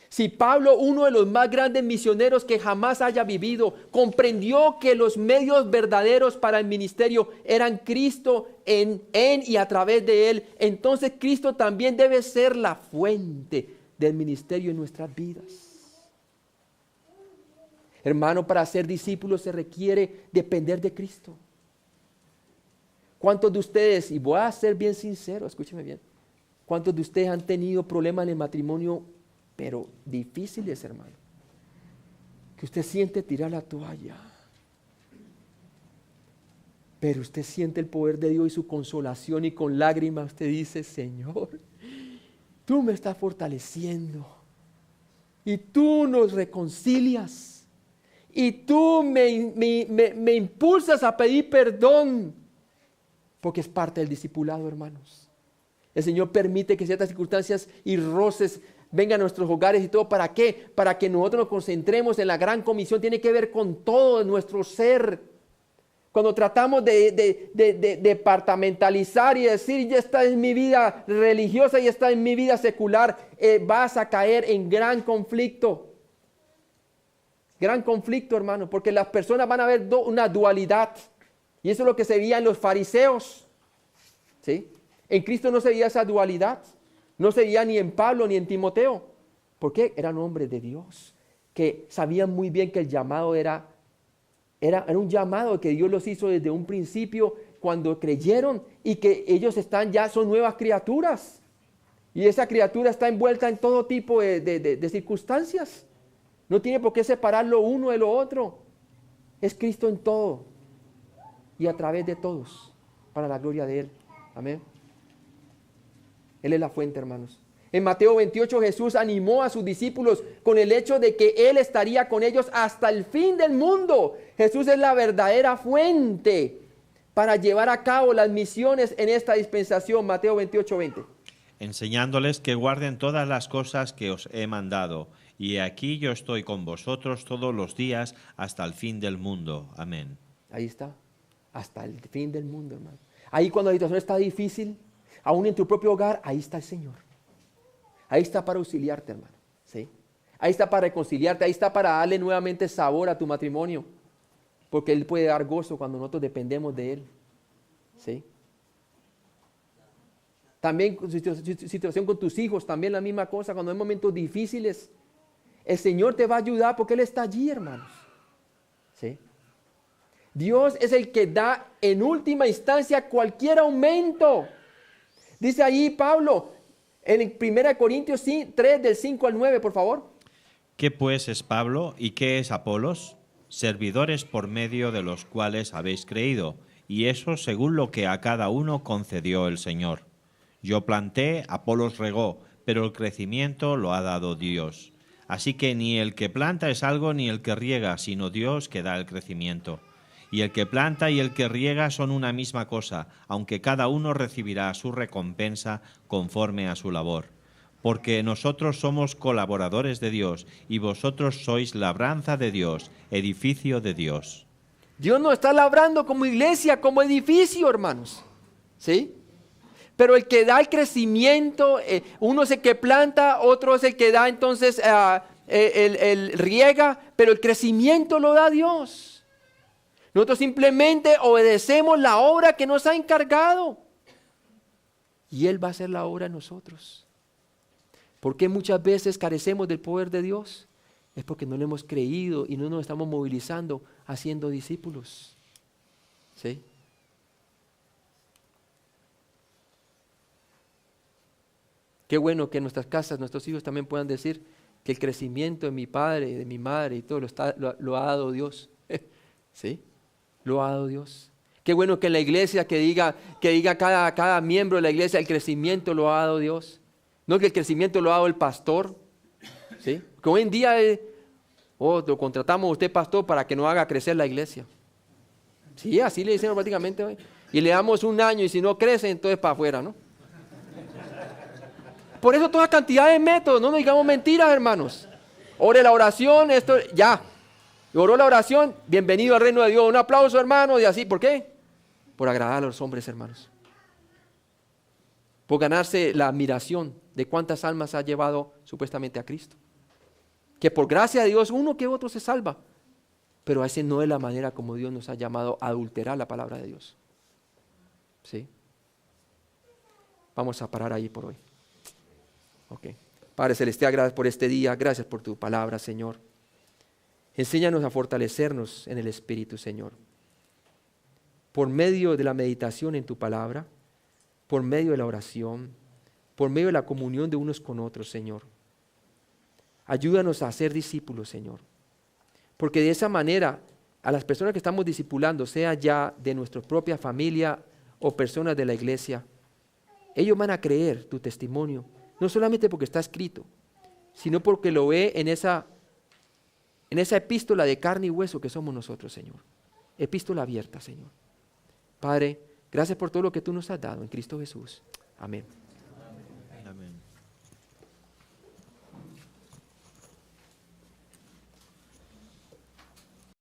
Si Pablo, uno de los más grandes misioneros que jamás haya vivido, comprendió que los medios verdaderos para el ministerio eran Cristo en y a través de Él, entonces Cristo también debe ser la fuente del ministerio en nuestras vidas. Hermano, para ser discípulo se requiere depender de Cristo. ¿Cuántos de ustedes, y voy a ser bien sincero, escúcheme bien, cuántos de ustedes han tenido problemas en el matrimonio, pero difíciles, hermano? Que usted siente tirar la toalla, pero usted siente el poder de Dios y su consolación, y con lágrimas usted dice: Señor, tú me estás fortaleciendo y tú nos reconcilias y tú me impulsas a pedir perdón, porque es parte del discipulado, hermanos. El Señor permite que ciertas circunstancias y roces vengan a nuestros hogares y todo. ¿Para qué? Para que nosotros nos concentremos en la gran comisión. Tiene que ver con todo nuestro ser. Cuando tratamos de departamentalizar y decir: ya está en mi vida religiosa y está en mi vida secular, vas a caer en gran conflicto. Gran conflicto, hermano, porque las personas van a ver una dualidad. Y eso es lo que se veía en los fariseos. ¿Sí? En Cristo no se veía esa dualidad. No se veía ni en Pablo ni en Timoteo. ¿Por qué? Eran hombres de Dios que sabían muy bien que el llamado era un llamado que Dios los hizo desde un principio cuando creyeron, y que ellos son nuevas criaturas. Y esa criatura está envuelta en todo tipo de circunstancias. No tiene por qué separar lo uno de lo otro. Es Cristo en todo y a través de todos, para la gloria de Él. Amén. Él es la fuente, hermanos. En Mateo 28 Jesús animó a sus discípulos con el hecho de que Él estaría con ellos hasta el fin del mundo. Jesús es la verdadera fuente para llevar a cabo las misiones en esta dispensación. Mateo 28:20. Enseñándoles que guarden todas las cosas que os he mandado. Y aquí yo estoy con vosotros todos los días hasta el fin del mundo. Amén. Ahí está. hasta el fin del mundo, hermano. Ahí cuando la situación está difícil, aún en tu propio hogar, ahí está el Señor. Ahí está para auxiliarte, hermano. ¿Sí? Ahí está para reconciliarte, ahí está para darle nuevamente sabor a tu matrimonio. Porque Él puede dar gozo cuando nosotros dependemos de Él. ¿Sí? También situación con tus hijos, también la misma cosa. Cuando hay momentos difíciles, el Señor te va a ayudar porque Él está allí, hermanos. ¿Sí? Dios es el que da en última instancia cualquier aumento. Dice ahí Pablo, en 1 Corintios 3, del 5 al 9, por favor. ¿Qué pues es Pablo y qué es Apolos? Servidores por medio de los cuales habéis creído, y eso según lo que a cada uno concedió el Señor. Yo planté, Apolos regó, pero el crecimiento lo ha dado Dios. Así que ni el que planta es algo ni el que riega, sino Dios que da el crecimiento. Y el que planta y el que riega son una misma cosa, aunque cada uno recibirá su recompensa conforme a su labor. Porque nosotros somos colaboradores de Dios, y vosotros sois labranza de Dios, edificio de Dios. Dios nos está labrando como iglesia, como edificio, hermanos. ¿Sí? Pero el que da el crecimiento, uno es el que planta, otro es el que da entonces el riega, pero el crecimiento lo da Dios. Nosotros simplemente obedecemos la obra que nos ha encargado. Y Él va a hacer la obra en nosotros. ¿Por qué muchas veces carecemos del poder de Dios? Es porque no le hemos creído y no nos estamos movilizando haciendo discípulos. ¿Sí? Qué bueno que en nuestras casas, nuestros hijos también puedan decir que el crecimiento de mi padre, de mi madre y todo lo ha dado Dios. ¿Sí? Lo ha dado Dios. Qué bueno que en la iglesia que diga cada miembro de la iglesia, el crecimiento lo ha dado Dios. No que el crecimiento lo ha dado el pastor. ¿Sí? Porque hoy en día lo contratamos a usted pastor para que no haga crecer la iglesia. Sí, así le dicen prácticamente hoy. Y le damos un año y si no crece, entonces para afuera, ¿no? Por eso toda cantidad de métodos, no nos digamos mentiras, hermanos. Ore la oración, esto, ya. Oró la oración, bienvenido al reino de Dios. Un aplauso, hermanos, y así. ¿Por qué? Por agradar a los hombres, hermanos. Por ganarse la admiración de cuántas almas ha llevado supuestamente a Cristo. Que por gracia de Dios, uno que otro se salva. Pero esa no es la manera como Dios nos ha llamado a adulterar la palabra de Dios. ¿Sí? Vamos a parar ahí por hoy. Ok. Padre Celestial, gracias por este día, gracias por tu palabra, Señor. Enséñanos a fortalecernos en el Espíritu, Señor. Por medio de la meditación en tu palabra, por medio de la oración, por medio de la comunión de unos con otros, Señor. Ayúdanos a ser discípulos, Señor. Porque de esa manera, a las personas que estamos discipulando, sea ya de nuestra propia familia o personas de la iglesia, ellos van a creer tu testimonio. No solamente porque está escrito, sino porque lo ve en esa epístola de carne y hueso que somos nosotros, Señor. Epístola abierta, Señor. Padre, gracias por todo lo que tú nos has dado en Cristo Jesús. Amén.